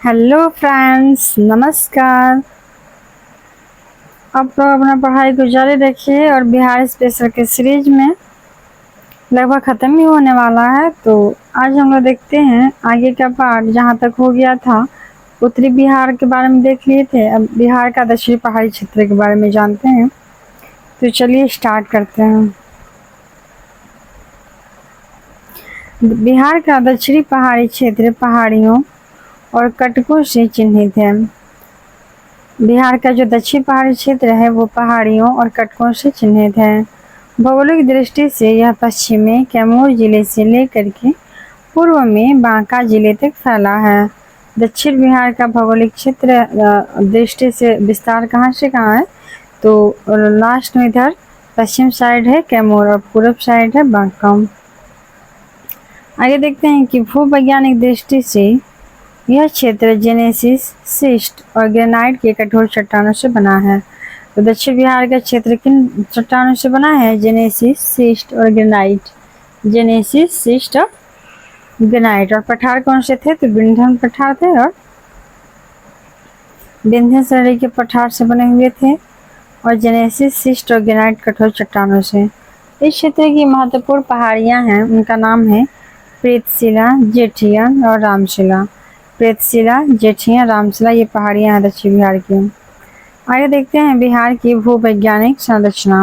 Hello friends, नमस्कार। आप लोग अपना पढ़ाई को जारी रखिए और बिहार स्पेशल के सीरीज में लगभग ख़त्म ही होने वाला है। तो आज हम लोग देखते हैं आगे का पार्ट। जहाँ तक हो गया था उत्तरी बिहार के बारे में देख लिए थे, अब बिहार का दक्षिणी पहाड़ी क्षेत्र के बारे में जानते हैं। तो चलिए स्टार्ट करते हैं। बिहार का दक्षिणी पहाड़ी क्षेत्र पहाड़ियों और कटकों से चिन्हित है। बिहार का जो दक्षिण पहाड़ी क्षेत्र है वो पहाड़ियों और कटकों से चिन्हित है। भौगोलिक दृष्टि से यह पश्चिम में कैमूर जिले से लेकर के पूर्व में बांका जिले तक फैला है। दक्षिण बिहार का भौगोलिक क्षेत्र दृष्टि से विस्तार कहाँ से कहाँ है, तो लास्ट में इधर पश्चिम साइड है कैमूर और पूर्व साइड है बांका। आगे देखते हैं कि भूवैज्ञानिक दृष्टि से यह क्षेत्र जेनेसिस, सिस्ट और ग्रेनाइट के कठोर चट्टानों से बना है। तो दक्षिण बिहार का क्षेत्र किन चट्टानों से बना है? जेनेसिस, सिस्ट और ग्रेनाइट। जेनेसिस, सिस्ट और ग्रेनाइट। और पठार कौन से थे? तो विंध्य पठार थे और विंध्य श्रेणी के पठार से बने हुए थे। और जेनेसिस, सिस्ट और ग्रेनाइट कठोर चट्टानों से। इस क्षेत्र की महत्वपूर्ण पहाड़ियां हैं, उनका नाम है प्रेतशिला, जेठिया और रामशिला। प्रेतशिला, जेठिया, रामशिला ये पहाड़ियां हैं दक्षिण बिहार की। आगे देखते हैं बिहार की भूवैज्ञानिक संरचना।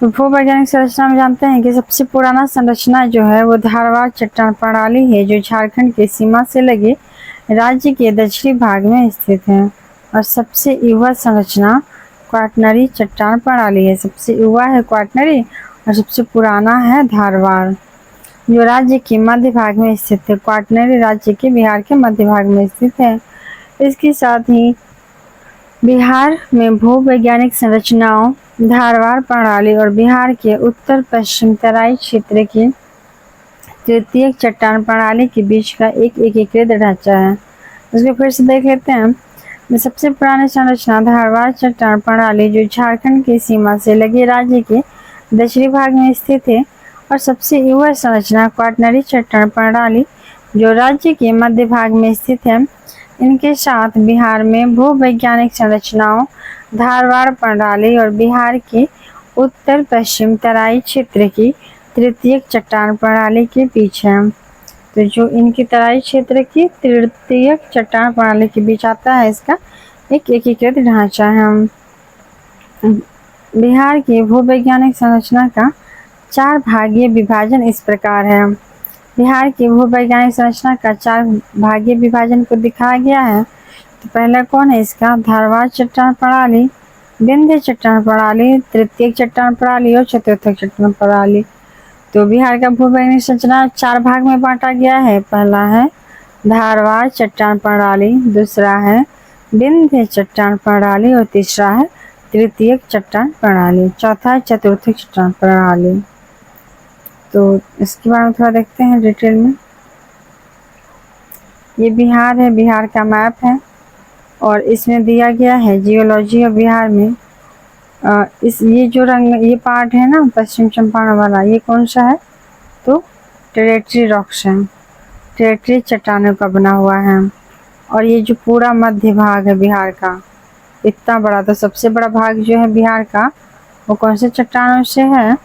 भूवैज्ञानिक संरचना में जानते हैं कि सबसे पुराना संरचना जो है वो धारवाड़ चट्टान प्रणाली है, जो झारखंड की सीमा से लगे राज्य के दक्षिणी भाग में स्थित है। और सबसे युवा संरचना क्वाटरनरी चट्टान प्रणाली है। सबसे युवा है क्वाटरनरी और सबसे पुराना है धारवाड़, जो राज्य के मध्य भाग में स्थित है। क्वाटरनरी राज्य के बिहार के मध्य भाग में स्थित है। इसके साथ ही बिहार में भूवैज्ञानिक संरचनाओं धारवाड़ प्रणाली और बिहार के उत्तर पश्चिम तराई क्षेत्र की तृतीयक चट्टान प्रणाली के बीच का एक एकीकृत ढांचा है। इसको फिर से देख लेते हैं। सबसे पुरानी संरचना धारवाड़ चट्टान प्रणाली, जो झारखंड की सीमा से लगे राज्य के दक्षिणी भाग में स्थित है। और सबसे युवा संरचना क्वाटरनरी चट्टान प्रणाली, जो राज्य के मध्य भाग में स्थित है। इनके साथ बिहार में भूवैज्ञानिक संरचनाओं धारवाड़ प्रणाली और बिहार के उत्तर पश्चिम तराई क्षेत्र की तृतीयक चट्टान प्रणाली के बीच है। तो जो इनकी तराई क्षेत्र की तृतीयक चट्टान प्रणाली के बीच आता है, इसका एक एकीकृत ढांचा है। बिहार की भूवैज्ञानिक संरचना का 4 भागीय विभाजन इस प्रकार है। बिहार की भूवैज्ञानिक संरचना का 4 भागीय विभाजन को दिखाया गया है। तो पहला कौन है इसका? धारवाड़ चट्टान प्रणाली, विंध्य चट्टान प्रणाली, तृतीयक चट्टान प्रणाली और चतुर्थक चट्टान प्रणाली। तो बिहार का भूवैज्ञानिक संरचना 4 भाग में बांटा गया है। पहला है धारवाड़ चट्टान प्रणाली, दूसरा है विंध्य चट्टान प्रणाली और तीसरा है तृतीयक चट्टान प्रणाली, चौथा है चतुर्थक चट्टान प्रणाली। तो इसके बारे में थोड़ा देखते हैं डिटेल में। ये बिहार है, बिहार का मैप है और इसमें दिया गया है जियोलॉजी ऑफ बिहार में ये जो रंग ये पार्ट है ना पश्चिम चंपारण वाला, ये कौन सा है? तो टेरेटरी रॉक्स है, टेरेटरी चट्टानों का बना हुआ है। और ये जो पूरा मध्य भाग है बिहार का इतना बड़ा, तो सबसे बड़ा भाग जो है बिहार का वो कौन से चट्टानों से है?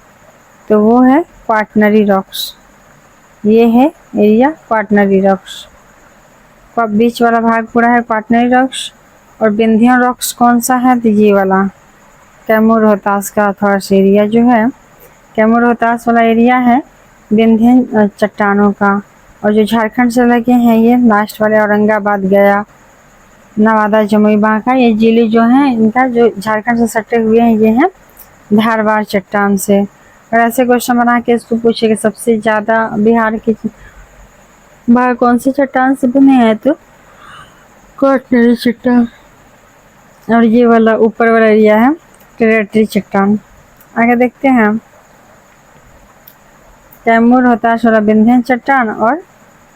तो वो है क्वाटरनरी रॉक्स। ये है एरिया क्वाटरनरी रॉक्स। बीच वाला भाग पूरा है क्वाटरनरी रॉक्स। और विंध्य रॉक्स कौन सा है? तो ये वाला कैमूर रोहतास का थोड़ा सा एरिया जो है, कैमूर रोहतास वाला एरिया है विंध्य चट्टानों का। और जो झारखंड से लगे हैं ये लास्ट वाले औरंगाबाद, गया, नवादा, जमुई, बांका, ये जिले जो हैं इनका जो झारखंड से सटे हुए हैं ये हैं धारवाड़ चट्टान से। और ऐसे क्वेश्चन बना के इसको पूछे कि सबसे ज़्यादा बिहार के भाग कौन से चट्टान से बने हैं? तो क्वाटरनरी चट्टान। और ये वाला ऊपर वाला एरिया है टेरेटरी चट्टान। आगे देखते हैं कैमूर रोहतास वाला विंध्य चट्टान और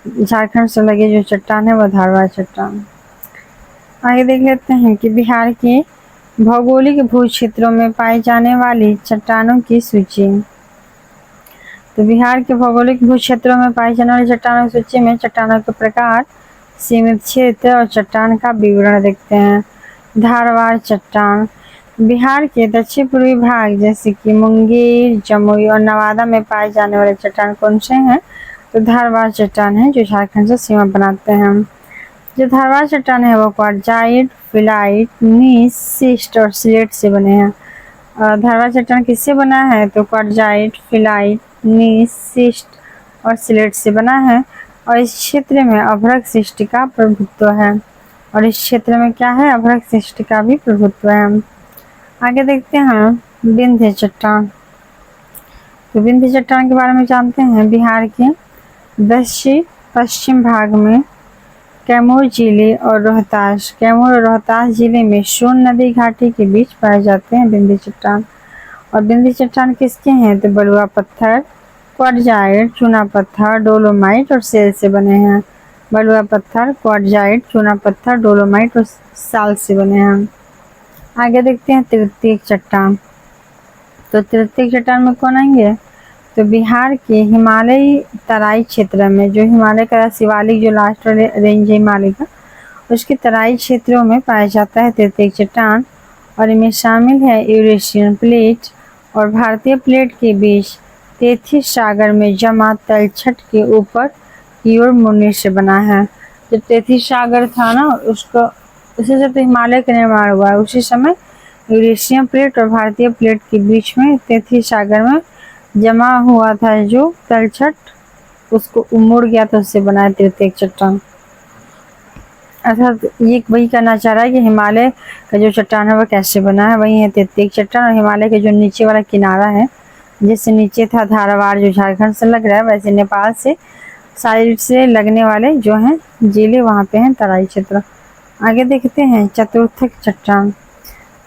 झारखंड से लगे जो चट्टान है वो धारवाड़ चट्टान। आगे देख लेते हैं कि बिहार के भौगोलिक भू क्षेत्रों में पाई जाने वाली चट्टानों की सूची। तो बिहार के भौगोलिक भू क्षेत्रों में पाई जाने वाली चट्टानों की सूची में चट्टानों के प्रकार सीमित क्षेत्र और चट्टान का विवरण देखते हैं। धारवाड़ चट्टान बिहार के दक्षिण पूर्वी भाग जैसे कि मुंगेर, जमुई और नवादा में पाए जाने वाले चट्टान कौन से हैं? तो धारवाड़ चट्टान है जो झारखंड से सीमा बनाते हैं। जो धारवाड़ चट्टान है वो क्वार्टजाइट, फिलाइट, नीस, सिस्ट और स्लेट से बने हैं। धारवाड़ चट्टान किससे बना है? तो क्वार्टजाइट, फिलाइट, नीस, सिस्ट और स्लेट से बना है। और इस क्षेत्र में अभ्रक सृष्टि का प्रभुत्व है। और इस क्षेत्र में क्या है? अभ्रक सृष्टि का भी प्रभुत्व है। आगे देखते हैं विंध्य चट्टान। तो विंध्य चट्टान के बारे में जानते हैं। बिहार के दक्षिण पश्चिम भाग में कैमूर जिले और रोहतास जिले में सोन नदी घाटी के बीच पाए जाते हैं विंध्य चट्टान। और विंध्य चट्टान किसके हैं? तो बलुआ पत्थर, क्वार्टजाइट, चूना पत्थर, डोलोमाइट और सेल से बने हैं। बलुआ पत्थर, क्वार्टजाइट, चूना पत्थर, डोलोमाइट और साल से बने हैं। आगे देखते हैं तृतीयक चट्टान। तो तृतीयक चट्टान में कौन आएंगे? तो बिहार के हिमालयी तराई क्षेत्र में, जो हिमालय का शिवालिक जो लास्ट रेंज है हिमालय का, उसके तराई क्षेत्रों में पाया जाता है तृतीयक चट्टान। और इनमें शामिल है यूरेशियन प्लेट और भारतीय प्लेट के बीच तेथिस सागर में जमा तलछट के ऊपर की ओर मुड़ने से बना है। जब तेथिस सागर था ना, उसको उसी से तो हिमालय का निर्माण हुआ है। उसी समय यूरेशियन प्लेट और भारतीय प्लेट के बीच में तेथिस सागर में जमा हुआ था जो तलछट, उसको मुड़ गया था, उससे बना है तृतीयक चट्टान। अर्थात ये वही कहना चाह रहा है कि हिमालय का जो चट्टान है वो कैसे बना है, वही है तृतीयक चट्टान। और हिमालय के जो नीचे वाला किनारा है, जैसे नीचे था धारवाड़ जो झारखंड से लग रहा है, वैसे नेपाल से साइड से लगने वाले जो हैं जिले, वहाँ पे हैं तराई क्षेत्र। आगे देखते हैं चतुर्थक चट्टान।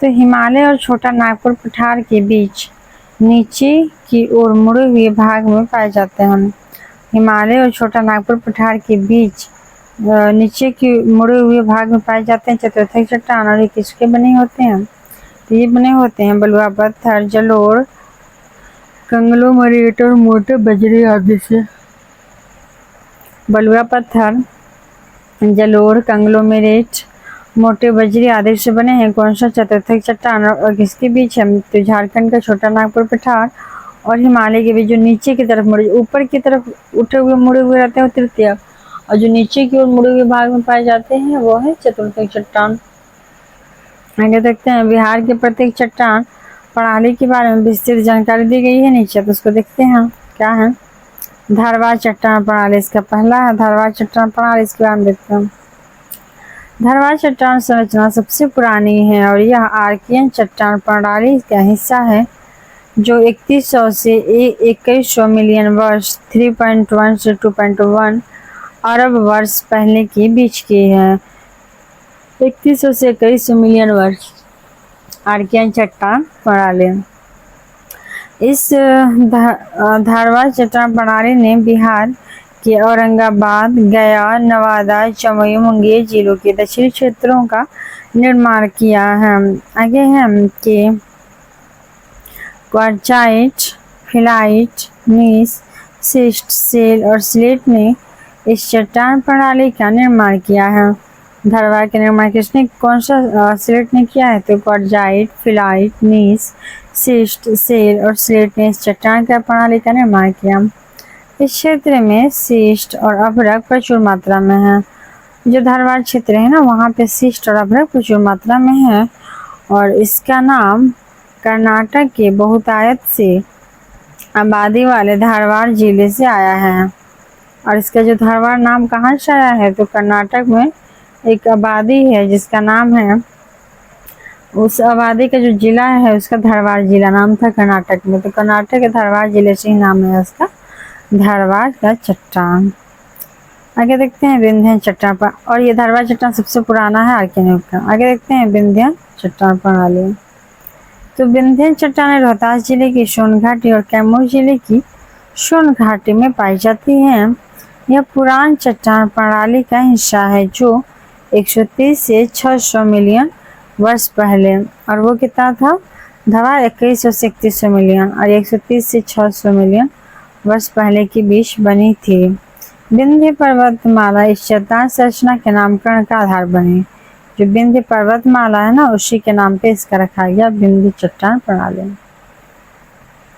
तो हिमालय और छोटा नागपुर पठार के बीच नीचे की ओर मुड़े हुए भाग में पाए जाते हैं। हिमालय और छोटा नागपुर पठार के बीच नीचे की मुड़े हुए भाग में पाए जाते हैं चतुर्थक चट्टान। और ये किसके बने होते हैं? तो ये बने होते हैं बलुआ पत्थर, जलोढ़, कंग्लोमरेट और मोटे बजरी आदि से। बलुआ पत्थर, जलोढ़, कंग्लोमेरेट, मोटे बजरी आदि से बने हैं कौन सा? चतुर्थक चट्टान। और किसके बीच है? तो झारखंड का छोटा नागपुर पठार और हिमालय के बीच जो नीचे की तरफ मुड़े, ऊपर की तरफ उठे हुए मुड़े हुए रहते हैं वो तृतीयक, और जो नीचे की ओर मुड़े हुए भाग में पाए जाते हैं वो है चतुर्थक चट्टान। आगे देखते हैं बिहार के प्रत्येक चट्टान प्रणाली के बारे में विस्तृत जानकारी दी गई है नीचे, तो उसको देखते हैं क्या है। धारवाड़ चट्टान प्रणाली इसका पहला है। धारवाड़ चट्टान प्रणाली, इसके बारे में देखते हैं। धारवाड़ चट्टान संरचना सबसे पुरानी है और यह आर्कियन चट्टान प्रणाली का हिस्सा है जो 3100 से 2100 मिलियन वर्ष 3.1 से 2.1 अरब वर्ष पहले के बीच की है। 3100 से 2100 मिलियन वर्ष आर्कियन चट्टान प्रणाली। इस धारवाड़ चट्टान प्रणाली ने बिहार के औरंगाबाद, गया, नवादा, जमुई, मुंगेर जिलों के दक्षिणी क्षेत्रों का निर्माण किया है। आगे है कि क्वार्टजाइट, फिलाइट, नीस, सिस्ट, सेल और स्लेट ने इस चट्टान प्रणाली का निर्माण किया है। धारवाड़ का निर्माण किसने, कौन सा स्लेट ने किया है? तो क्वार्टजाइट, फिलाइट, नीस, सिस्ट, सेल और स्लेट ने इस चट्टान का प्रणाली का निर्माण किया। इस क्षेत्र में सिस्ट और अभ्रक प्रचुर मात्रा में है। जो धारवाड़ क्षेत्र है ना, वहाँ पे सिस्ट और अभ्रक प्रचुर मात्रा में है। और इसका नाम कर्नाटक के बहुतायत से आबादी वाले धारवाड़ जिले से आया है। और इसका जो धारवाड़ नाम कहाँ से आया है? तो कर्नाटक में एक आबादी है जिसका नाम है, उस आबादी का जो जिला है उसका धारवाड़ जिला नाम था कर्नाटक में। तो कर्नाटक के धारवाड़ जिले से ही नाम है उसका धारवाड़ का चट्टान। आगे देखते हैं विंध्य चट्टान पर, और ये धारवाड़ चट्टान सबसे पुराना है आर्कियन युग का। आगे देखते हैं विंध्य चट्टान प्रणाली। तो विंध्य चट्टान रोहतास जिले की सोन घाटी और कैमूर जिले की सोन घाटी में पाई जाती है। यह पुरान चट्टान प्रणाली का हिस्सा है जो 130 से 600 मिलियन वर्ष पहले, और वो कितना था? धवा 2100 से 3100 मिलियन और 130 से 600 मिलियन वर्ष पहले के बीच बनी थी। विंध्य पर्वतमाला इस चट्टान संरचना के नामकरण का आधार बनी। जो विंध्य पर्वतमाला है ना, उसी के नाम पे इसका रखा गया विंध्य चट्टान प्रणाली।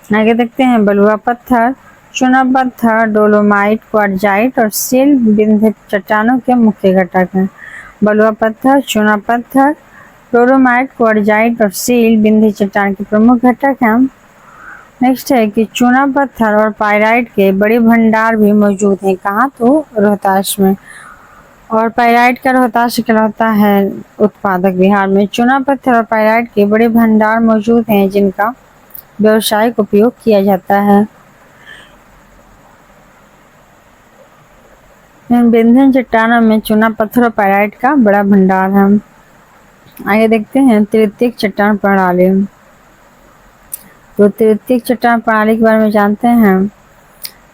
आगे देखते हैं बलुआ पत्थर, चूना पत्थर, डोलोमाइट, क्वार्टजाइट और सील विंध्य चट्टानों के मुख्य घटक हैं। बलुआ पत्थर, चूना पत्थर, डोलोमाइट, क्वार्टजाइट और सील विंध्य चट्टान के प्रमुख घटक हैं। नेक्स्ट है कि चूना पत्थर और पाइराइट के बड़े भंडार भी मौजूद हैं। कहाँ? तो रोहतास में। और पाइराइट का रोहतास कहलाता है उत्पादक बिहार में। चूना पत्थर और पाइराइट के बड़े भंडार मौजूद हैं जिनका व्यावसायिक उपयोग किया जाता है। इन विंध्य चट्टानों में चूना पत्थर और पाइराइट का बड़ा भंडार है। आगे देखते हैं तृतीयक चट्टान प्रणाली। तो तृतीयक चट्टान प्रणाली के बारे में जानते हैं।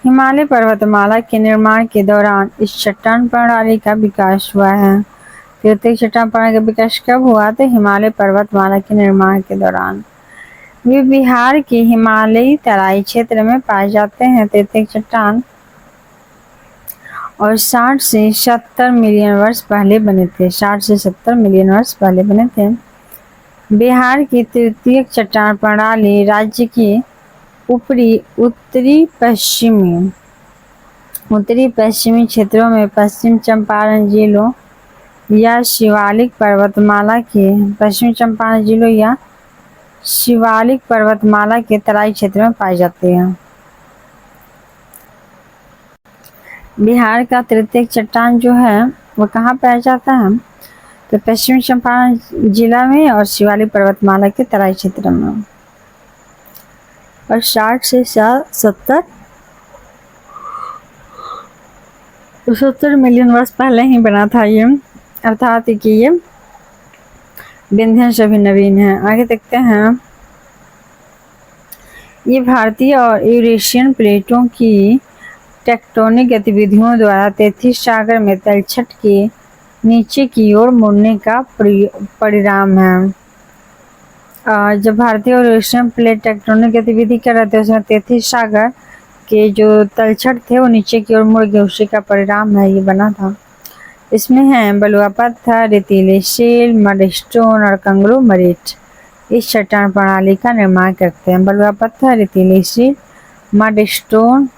हिमालय पर्वतमाला के निर्माण के दौरान इस चट्टान प्रणाली का विकास हुआ है। तृतीयक चट्टान प्रणाली का विकास कब हुआ? तो हिमालय पर्वतमाला के निर्माण के दौरान। वे बिहार के हिमालयी तराई क्षेत्र में पाए जाते हैं। तृतीयक चट्टान और 60 से 70 मिलियन वर्ष पहले बने थे। 60 से 70 मिलियन वर्ष पहले बने थे। बिहार की तृतीयक चट्टान प्रणाली राज्य के उत्तरी पश्चिमी क्षेत्रों में पश्चिम चंपारण जिलों या शिवालिक पर्वतमाला के तराई क्षेत्र में पाई जाती है। बिहार का तृतीयक चट्टान जो है वो कहाँ पाया जाता है? तो पश्चिमी चंपारण जिला में और शिवालिक पर्वतमाला के तराई क्षेत्र में। और 60 से 70 मिलियन वर्ष पहले ही बना था ये, अर्थात कि ये विंध्य से भी नवीन है। आगे देखते हैं। ये भारतीय और यूरेशियन प्लेटों की टेक्टोनिक गतिविधियों द्वारा 33 सागर में तलछट के नीचे की ओर मुड़ने का परिणाम है। जब भारतीय और यूरेशियन प्लेट टेक्टोनिक गतिविधि कर रहे थे उसमें 33 सागर के जो तलछट थे वो नीचे की ओर मुड़ गए, उसी का परिणाम है ये बना था। इसमें है बलुआ पत्थर, रेतीले सील, मडस्टोन और कंग्लोमरेट इस चट्टान प्रणाली का निर्माण करते हैं। बलुआ पत्थर, रेतीले सील, मडस्टोन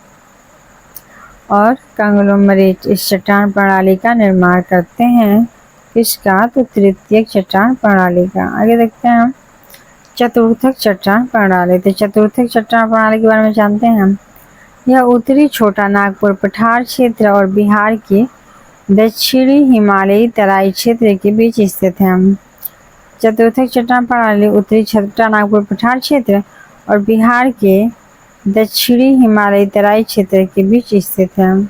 और कंग्लोमरेट इस चट्टान प्रणाली का निर्माण करते हैं। किसका? तो तृतीयक चट्टान प्रणाली का। आगे देखते हैं हम चतुर्थक चट्टान प्रणाली। तो चतुर्थक चट्टान प्रणाली के बारे में जानते हैं हम। यह उत्तरी छोटा नागपुर पठार क्षेत्र और बिहार के दक्षिणी हिमालयी तराई क्षेत्र के बीच स्थित है। चतुर्थक चट्टान प्रणाली उत्तरी छोटा नागपुर पठार क्षेत्र और बिहार के दक्षिणी हिमालयी तराई क्षेत्र के बीच स्थित है।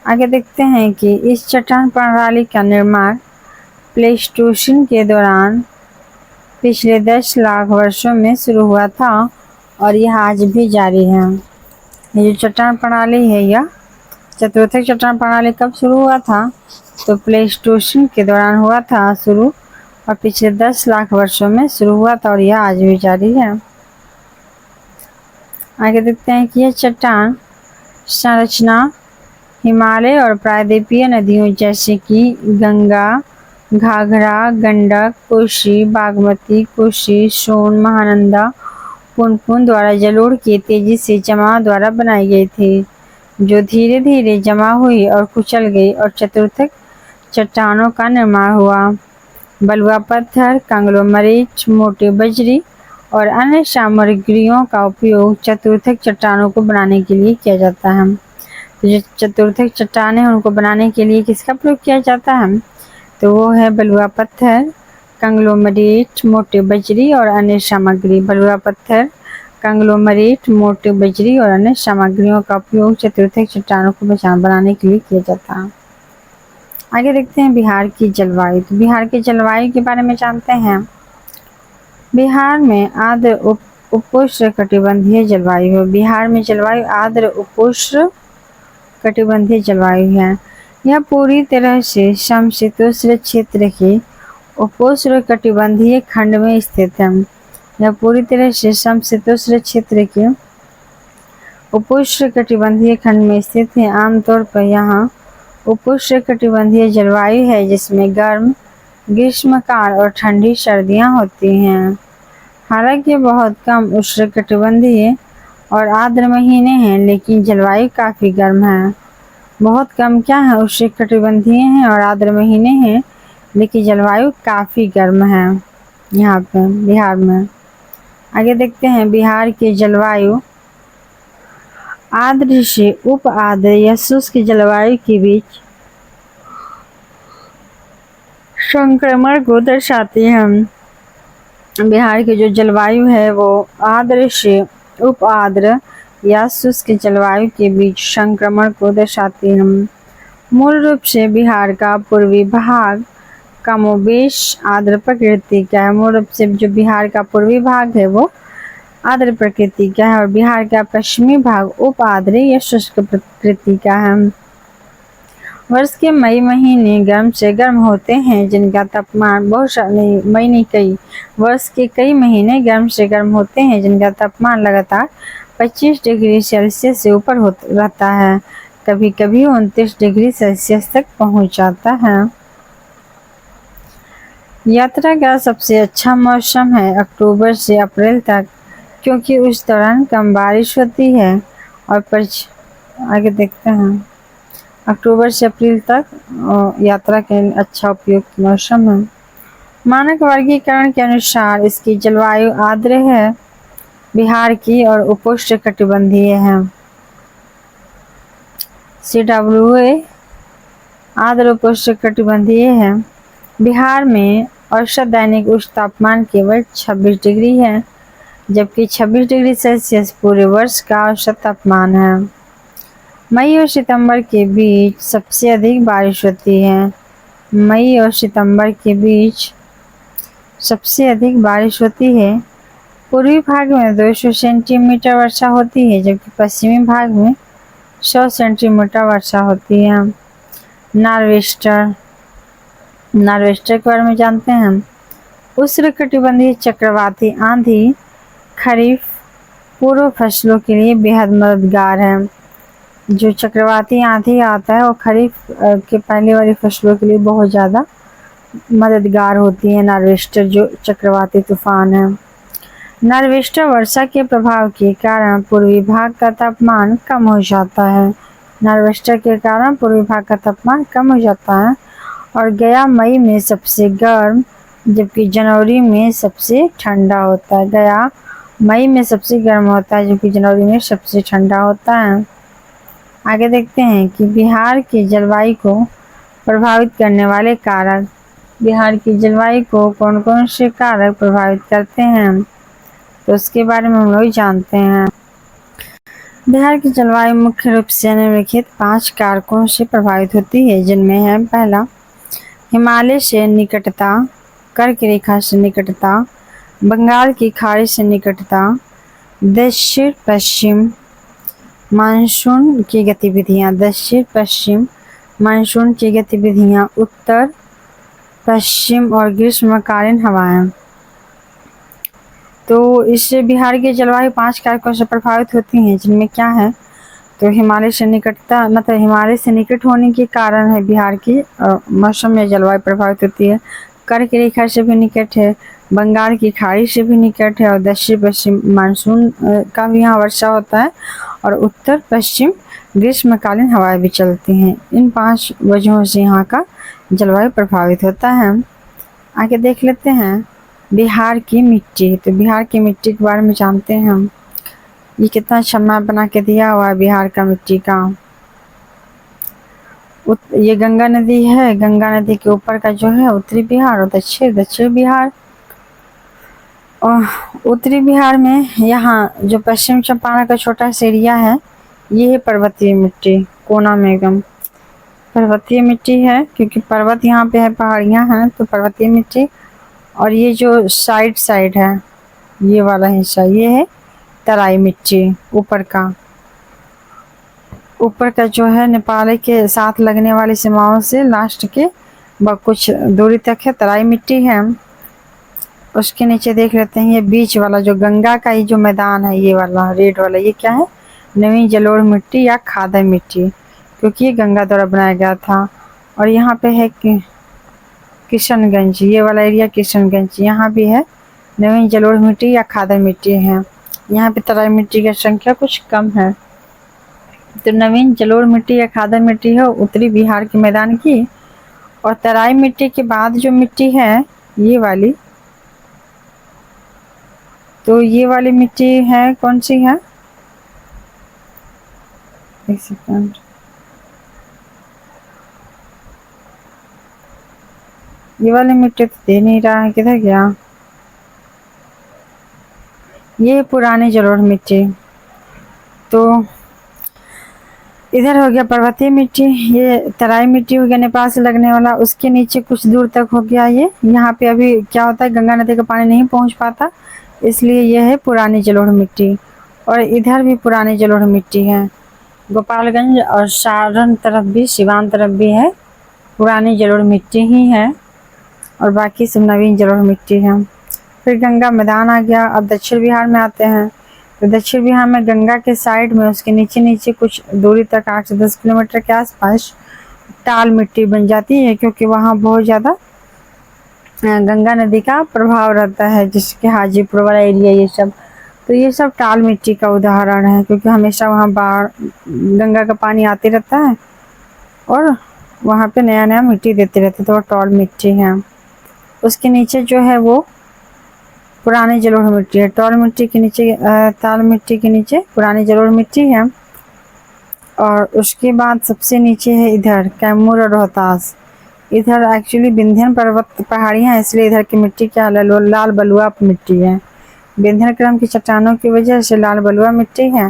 आगे देखते हैं कि इस चट्टान प्रणाली का निर्माण प्लेस्टोसीन के दौरान पिछले 10 लाख वर्षों में शुरू हुआ था और यह आज भी जारी है। ये जो चट्टान प्रणाली है यह चतुर्थक चट्टान प्रणाली कब शुरू हुआ था? तो प्लेस्टोसीन के दौरान हुआ था शुरू और पिछले 10 लाख वर्षों में शुरू हुआ था और यह आज भी जारी है। आगे देखते हैं कि यह चट्टान संरचना हिमालय और प्रायद्वीपीय नदियों जैसे कि गंगा, घाघरा, गंडक, कोसी, बागमती, कोसी, सोन, महानंदा, पुनपुन द्वारा जलोढ़ के तेजी से जमाव द्वारा बनाई गई थी, जो धीरे धीरे जमा हुई और कुचल गई और चतुर्थक चट्टानों का निर्माण हुआ। बलुआ पत्थर, कंग्लोमरेट, मोटे बजरी और अन्य सामग्रियों का उपयोग चतुर्थक चट्टानों को बनाने के लिए किया जाता है। तो जो चतुर्थक चट्टान है उनको बनाने के लिए किसका प्रयोग किया जाता है? तो वो है बलुआ पत्थर, कंग्लोमरेट, मोटे बजरी और अन्य सामग्री। बलुआ पत्थर, कंग्लोमरेट, मोटे बजरी और अन्य सामग्रियों का उपयोग चतुर्थक चट्टानों को बनाने के लिए किया जाता है। आगे देखते हैं बिहार की जलवायु। तो बिहार की जलवायु के बारे में जानते हैं। बिहार में आर्द्र उपोष्ण कटिबंधीय जलवायु है। बिहार में जलवायु आर्द्र उपोष्ण कटिबंधीय जलवायु है। यह पूरी तरह से समशीतोष्ण क्षेत्र के उपोष्ण कटिबंधीय खंड में स्थित है। यह पूरी तरह से समशीतोष्ण क्षेत्र के उपोष्णकटिबंधीय खंड में स्थित है। आमतौर पर यहाँ उपोष्णकटिबंधीय जलवायु है जिसमें गर्म ग्रीष्मकाल और ठंडी सर्दियाँ होती हैं। हालांकि बहुत कम उष्णकटिबंधीय और आर्द्र महीने हैं, लेकिन जलवायु काफ़ी गर्म है। बहुत कम क्या है, उष्णकटिबंधीय हैं और आर्द्र महीने हैं, लेकिन जलवायु काफ़ी गर्म है यहाँ पे बिहार में। आगे देखते हैं बिहार की जलवायु। आर्द्र से उप आर्द्र या शुष्क जलवायु के बीच संक्रमण को दर्शाती है। बिहार की जो जलवायु है वो आर्द्र से उप आर्द्र या शुष्क जलवायु के बीच संक्रमण को दर्शाती है। मूल रूप से बिहार का पूर्वी भाग कमोबेश आर्द्र प्रकृति का है। मूल रूप से जो बिहार का पूर्वी भाग है वो आर्द्र प्रकृति का है और बिहार का पश्चिमी भाग उप आर्द्र या शुष्क प्रकृति का है। वर्ष के मई महीने गर्म से गर्म होते हैं जिनका तापमान वर्ष के कई महीने गर्म से गर्म होते हैं जिनका तापमान लगातार 25 डिग्री सेल्सियस से ऊपर रहता है, कभी कभी 29 डिग्री सेल्सियस तक पहुंच जाता है। यात्रा का सबसे अच्छा मौसम है अक्टूबर से अप्रैल तक, क्योंकि उस दौरान कम बारिश होती है और आगे देखते हैं अक्टूबर से अप्रैल तक यात्रा के अच्छा उपयुक्त मौसम है। मानक वर्गीकरण के अनुसार इसकी जलवायु आर्द्र है बिहार की और उपोष्णकटिबंधीय है। CWA आर्द्र उपोष्णकटिबंधीय है। बिहार में औसत दैनिक उच्च तापमान केवल 26 डिग्री है, जबकि 26 डिग्री सेल्सियस पूरे वर्ष का औसत तापमान है। मई और सितंबर के बीच सबसे अधिक बारिश होती है। मई और सितंबर के बीच सबसे अधिक बारिश होती है। पूर्वी भाग में 200 सेंटीमीटर वर्षा होती है, जबकि पश्चिमी भाग में 100 सेंटीमीटर वर्षा होती है। नॉर्वेस्टर के बारे में जानते हैं हम। उष्णकटिबंधीय चक्रवाती आंधी खरीफ पूर्व फसलों के लिए बेहद मददगार है। जो चक्रवाती आंधी आता है वो खरीफ के पहले वाली फसलों के लिए बहुत ज़्यादा मददगार होती है। नॉर्वेस्टर जो चक्रवाती तूफान है। नॉर्वेस्टर वर्षा के प्रभाव के कारण पूर्वी भाग का तापमान कम हो जाता है। नॉर्वेस्टर के कारण पूर्वी भाग का तापमान कम हो जाता है और गया मई में सबसे गर्म जबकि जनवरी में सबसे ठंडा होता है। गया मई में सबसे गर्म होता है जबकि जनवरी में सबसे ठंडा होता है। आगे देखते हैं कि बिहार की जलवायु को प्रभावित करने वाले कारक। बिहार की जलवायु को कौन कौन से कारक प्रभावित करते हैं, तो उसके बारे में हम लोग जानते हैं। बिहार की जलवायु मुख्य रूप से निम्नलिखित 5 कारकों से प्रभावित होती है, जिनमें है पहला हिमालय से निकटता, कर्क रेखा से निकटता, बंगाल की खाड़ी से निकटता, दक्षिण पश्चिम मानसून की गतिविधियाँ, दक्षिण पश्चिम मानसून की गतिविधियाँ, उत्तर पश्चिम और ग्रीष्मकालीन हवाएं। तो इससे बिहार की जलवायु 5 कारकों से प्रभावित होती हैं, जिनमें क्या है, तो हिमालय से निकटता, मतलब हिमालय से निकट होने के कारण है बिहार की मौसम में जलवायु प्रभावित होती है। कर्क रेखा से भी निकट है, बंगाल की खाड़ी से भी निकट है और दक्षिण पश्चिम मानसून का भी यहाँ वर्षा होता है और उत्तर पश्चिम ग्रीष्मकालीन हवाएं भी चलती हैं। इन 5 वजहों से यहाँ का जलवायु प्रभावित होता है। आगे देख लेते हैं बिहार की मिट्टी। तो बिहार की मिट्टी के बारे में जानते हैं हम। ये कितना अच्छा मैप बना के दिया हुआ है बिहार का मिट्टी का। ये गंगा नदी है, गंगा नदी के ऊपर का जो है उत्तरी बिहार और दक्षिण बिहार। और उत्तरी बिहार में यहाँ जो पश्चिम चंपारण का छोटा सा एरिया है ये है पर्वतीय मिट्टी, कोना में एकदम पर्वतीय मिट्टी है, क्योंकि पर्वत यहाँ पे है, पहाड़ियाँ हैं, तो पर्वतीय मिट्टी। और ये जो साइड है ये वाला हिस्सा ये है तराई मिट्टी। ऊपर का जो है नेपाल के साथ लगने वाली सीमाओं से लास्ट के कुछ दूरी तक है तराई मिट्टी है। उसके नीचे देख लेते हैं ये बीच वाला जो गंगा का ही जो मैदान है, ये वाला रेड वाला ये क्या है, नवीन जलोढ़ मिट्टी या खादर मिट्टी, क्योंकि ये गंगा द्वारा बनाया गया था। और यहाँ पे है किशनगंज, ये वाला एरिया किशनगंज, यहाँ भी है नवीन जलोढ़ मिट्टी या खादर मिट्टी है। यहाँ पे तराई मिट्टी की संख्या कुछ कम है। तो नवीन जलोढ़ मिट्टी या खादर मिट्टी है उत्तरी बिहार के मैदान की, और तराई मिट्टी के बाद जो मिट्टी है ये वाली, तो ये वाली मिट्टी है कौन सी है, एक सेकंड, ये वाली मिट्टी तो दे नहीं रहा है, किधर गया, ये पुरानी जलोढ़ मिट्टी। तो इधर हो गया पर्वतीय मिट्टी, ये तराई मिट्टी हो गया नेपाल से लगने वाला, उसके नीचे कुछ दूर तक हो गया ये। यहाँ पे अभी क्या होता है, गंगा नदी का पानी नहीं पहुँच पाता, इसलिए यह है पुरानी जलोढ़ मिट्टी। और इधर भी पुरानी जलोढ़ मिट्टी है, गोपालगंज और सारण तरफ भी, सिवान तरफ भी है पुरानी जलोढ़ मिट्टी ही है, और बाकी सब नवीन जलोढ़ मिट्टी है। फिर गंगा मैदान आ गया। अब दक्षिण बिहार में आते हैं। तो दक्षिण बिहार में गंगा के साइड में उसके नीचे नीचे कुछ दूरी तक 8 से 10 किलोमीटर के आसपास टाल मिट्टी बन जाती है, क्योंकि वहाँ बहुत ज़्यादा गंगा नदी का प्रभाव रहता है, जिसके हाजीपुर वाला एरिया ये सब। तो ये सब टाल मिट्टी का उदाहरण है, क्योंकि हमेशा वहाँ बाढ़, गंगा का पानी आते रहता है और वहाँ पे नया नया मिट्टी देते रहते, तो वो टाल मिट्टी है। उसके नीचे जो है वो पुरानी जलोढ़ मिट्टी है। टाल मिट्टी के नीचे, ताल मिट्टी के नीचे पुरानी जलोढ़ मिट्टी है। और उसके बाद सबसे नीचे है इधर कैमूर और रोहतास। इधर एक्चुअली विंध्य पर्वत पहाड़ियाँ हैं, इसलिए इधर की मिट्टी क्या लाल बलुआ मिट्टी है। विंध्य क्रम की चट्टानों की वजह से लाल बलुआ मिट्टी है।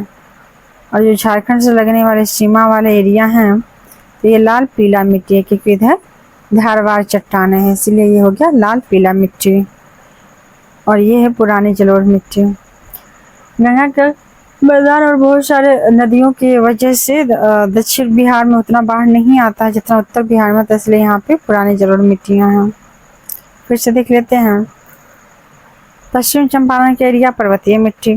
और जो झारखंड से लगने वाले सीमा वाले एरिया हैं, तो ये लाल पीला मिट्टी है, क्योंकि इधर धारवाड़ चट्टानें हैं, इसलिए ये हो गया लाल पीला मिट्टी। और ये है पुरानी जलोढ़ मिट्टी। गंगा का मैदान और बहुत सारे नदियों की वजह से दक्षिण बिहार में उतना बाढ़ नहीं आता है जितना उत्तर बिहार में, तो इसलिए यहाँ पे पुरानी जलोढ़ मिट्टियाँ हैं। फिर से देख लेते हैं। पश्चिम चंपारण के एरिया पर्वतीय मिट्टी।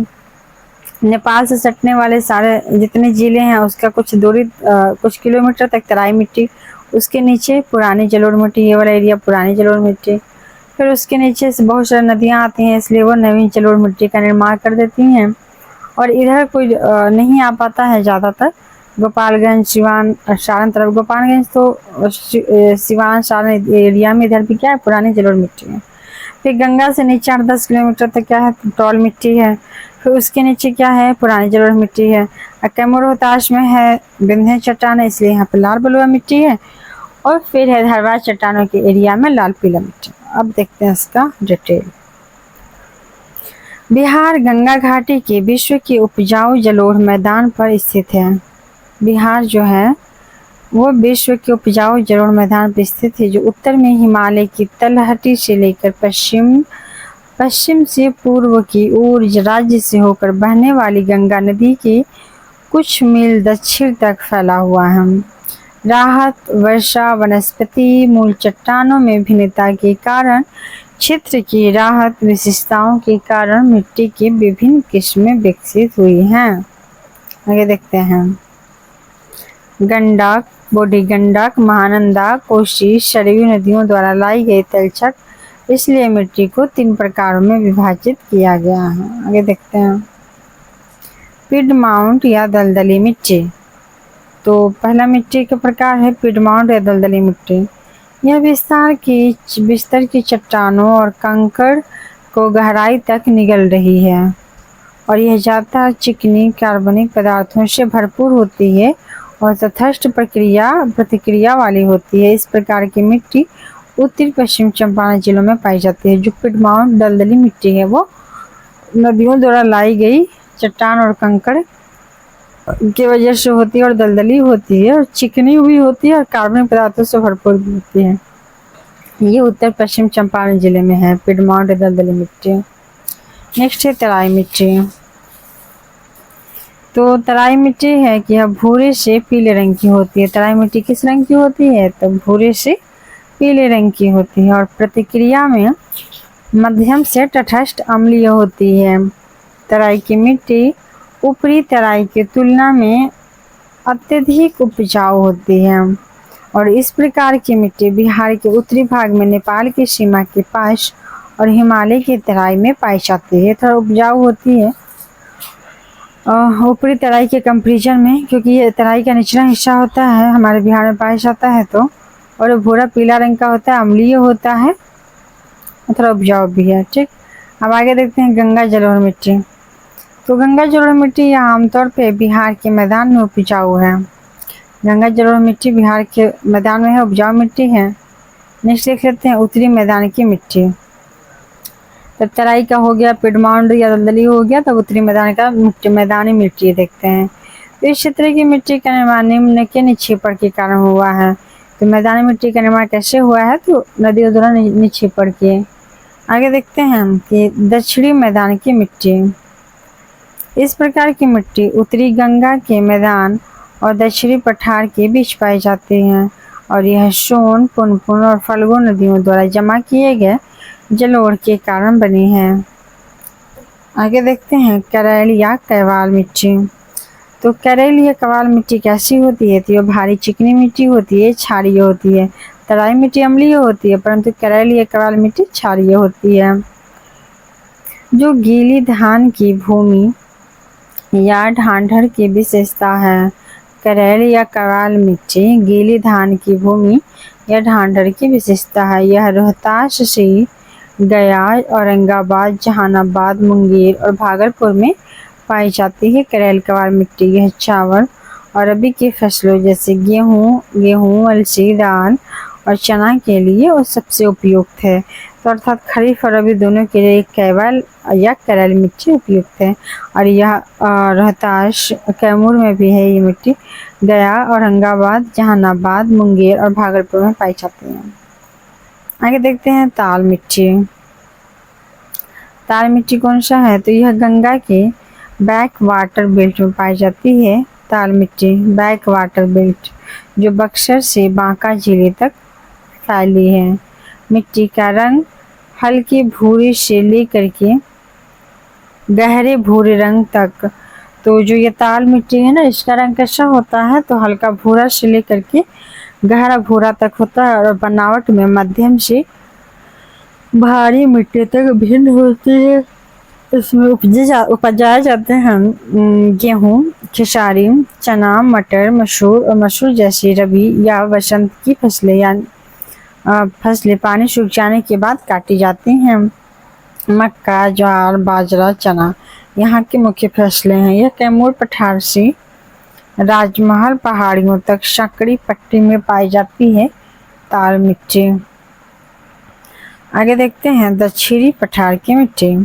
नेपाल से सटने वाले सारे जितने जिले हैं उसका कुछ दूरी, कुछ किलोमीटर तक तराई मिट्टी, उसके नीचे पुरानी जलोढ़ मिट्टी, ये वाला एरिया पुरानी जलोढ़ मिट्टी। फिर उसके नीचे से बहुत सारी नदियाँ आती हैं, इसलिए वो नवीन जलोढ़ मिट्टी का निर्माण कर देती हैं। और इधर कोई नहीं आ पाता है ज़्यादातर, गोपालगंज, सिवान, सारण तरफ। गोपालगंज तो सिवान सारण एरिया में इधर भी क्या है, पुरानी जलोढ़ मिट्टी है। फिर गंगा से नीचे 8-10 किलोमीटर तक क्या है, टाल मिट्टी है। फिर उसके नीचे क्या है, पुरानी जलोढ़ मिट्टी है। कैमूर रोहतास में है विंध्य चट्टान, इसलिए यहाँ पे लाल बलुआ मिट्टी है। और फिर है धारवाड़ चट्टानों के एरिया में लाल पीला मिट्टी। अब देखते हैं इसका डिटेल। बिहार गंगा घाटी के विश्व के उपजाऊ जलोढ़ मैदान पर स्थित है। बिहार जो है वो विश्व के उपजाऊ जलोढ़ मैदान पर स्थित है, जो उत्तर में हिमालय की तलहटी से लेकर पश्चिम से पूर्व की ओर राज्य से होकर बहने वाली गंगा नदी के कुछ मील दक्षिण तक फैला हुआ है। राहत, वर्षा, वनस्पति, मूल चट्टानों में भिन्नता के कारण, क्षेत्र की राहत विशेषताओं के कारण मिट्टी की विभिन्न किस्में विकसित हुई हैं। आगे देखते हैं। गंडक, बूढ़ी गंडक, महानंदा, कोसी, सरयू नदियों द्वारा लाई गई तलछट, इसलिए मिट्टी को 3 प्रकारों में विभाजित किया गया है। आगे देखते हैं। पिडमाउंट या दलदली मिट्टी। तो पहला मिट्टी का प्रकार है पिडमाउंट या दलदली मिट्टी। यह बिस्तर की चट्टानों और कंकड़ को गहराई तक निगल रही है, और यह ज़्यादातर चिकनी कार्बनिक पदार्थों से भरपूर होती है और तटस्थ प्रतिक्रिया वाली होती है। इस प्रकार की मिट्टी उत्तरी पश्चिम चंपारण जिलों में पाई जाती है। जो पिडमाउंट दलदली मिट्टी है वो नदियों द्वारा लाई गई चट्टान और कंकड़ की वजह से होती है, और दलदली होती है, और चिकनी भी होती है, और कार्बनिक पदार्थों से भरपूर भी होती है। ये उत्तर पश्चिम चंपारण जिले में है पिडमाउंट दलदली मिट्टी। नेक्स्ट है तराई मिट्टी। तो तराई मिट्टी है कि यह भूरे से पीले रंग की होती है। तराई मिट्टी किस रंग की होती है, तो भूरे से पीले रंग की होती है, और प्रतिक्रिया में मध्यम से तटस्थ अम्लीय होती है। तराई की मिट्टी ऊपरी तराई की तुलना में अत्यधिक उपजाऊ होती है और इस प्रकार की मिट्टी बिहार के उत्तरी भाग में नेपाल की सीमा के पास और हिमालय की तराई में पाई जाती है। थोड़ा उपजाऊ होती है ऊपरी तराई के कंपेरिजन में, क्योंकि ये तराई का निचला हिस्सा होता है, हमारे बिहार में पाया जाता है तो, और भूरा पीला रंग का होता है, अम्लीय होता है, थोड़ा उपजाऊ भी है। ठीक, अब आगे देखते हैं गंगा जलोढ़ मिट्टी। तो गंगा जलोढ़ मिट्टी यह आमतौर पे बिहार के मैदान में उपजाऊ है। गंगा जलोढ़ मिट्टी बिहार के मैदान में है, उपजाऊ मिट्टी है। नेक्स्ट देख लेते हैं उत्तरी मैदान की मिट्टी। तब तराई का हो गया, पिडमाउंड या दलदली हो गया, तब उत्तरी मैदान का मैदानी मिट्टी देखते हैं। तो इस क्षेत्र की मिट्टी का निर्माण निम्न के निक्षेपण के कारण हुआ है। तो मैदानी मिट्टी का निर्माण कैसे हुआ है? तो नदियों द्वारा निक्षेपण के। आगे देखते हैं कि दक्षिणी मैदान की मिट्टी। इस प्रकार की मिट्टी उत्तरी गंगा के मैदान और दक्षिणी पठार के बीच पाई जाती है और यह सोन, पुनपुन और फल्गु नदियों द्वारा जमा किए गए जलोढ़ के कारण बनी है। आगे देखते हैं करैल या कैवाल मिट्टी। तो करैल या कैवाल मिट्टी कैसी होती है? तो यह भारी चिकनी मिट्टी होती है, क्षारीय होती है। तराई मिट्टी अम्लीय होती है, परंतु करैल या कैवाल मिट्टी क्षारीय होती है। जो गीली धान की भूमि या ढांढर की विशेषता है। करैल या कैवाल मिट्टी गीली धान की भूमि या ढांढर की विशेषता है। यह रोहतास से गया, औरंगाबाद, जहानाबाद, मुंगेर और भागलपुर में पाई जाती है। करैल कैवाल मिट्टी यह चावल और रबी की फसलों जैसे गेहूँ, अलसी, दाल और चना के लिए और सबसे उपयुक्त है। तो अर्थात खरीफ और रबी दोनों के लिए कैवाल या करैल मिट्टी उपयुक्त है। और यह रोहतास, कैमूर में भी है ये मिट्टी। गया, औरंगाबाद, जहानाबाद, मुंगेर और भागलपुर में पाई जाती है। आगे देखते हैं ताल मिट्टी। ताल मिट्टी कौन सा है? तो यह गंगा के बैक वाटर बेल्ट में पाई जाती है। ताल मिट्टी बैक वाटर बेल्ट जो बक्सर से बांका जिले तक फैली है। मिट्टी का रंग हल्की भूरी से लेकर के गहरे भूरे रंग तक। तो जो ये ताल मिट्टी है ना, इसका रंग कैसा होता है? तो हल्का भूरा से लेकर के गहरा भूरा तक होता है और बनावट में मध्यम से भारी मिट्टी तक भिन्न होती है। इसमें उपजाए जाते हैं गेहूँ, खेसारी, चना, मटर, मसूर और मसूर जैसी रबी या वसंत की फसलें या फसलें पानी सूख जाने के बाद काटी जाती हैं। मक्का, ज्वार, बाजरा, चना यहाँ की मुख्य फसलें हैं। यह कैमूर पठार से राजमहल पहाड़ियों तक संकरी पट्टी में पाई जाती है ताल मिट्टी। आगे देखते हैं दक्षिणी पठार की मिट्टी।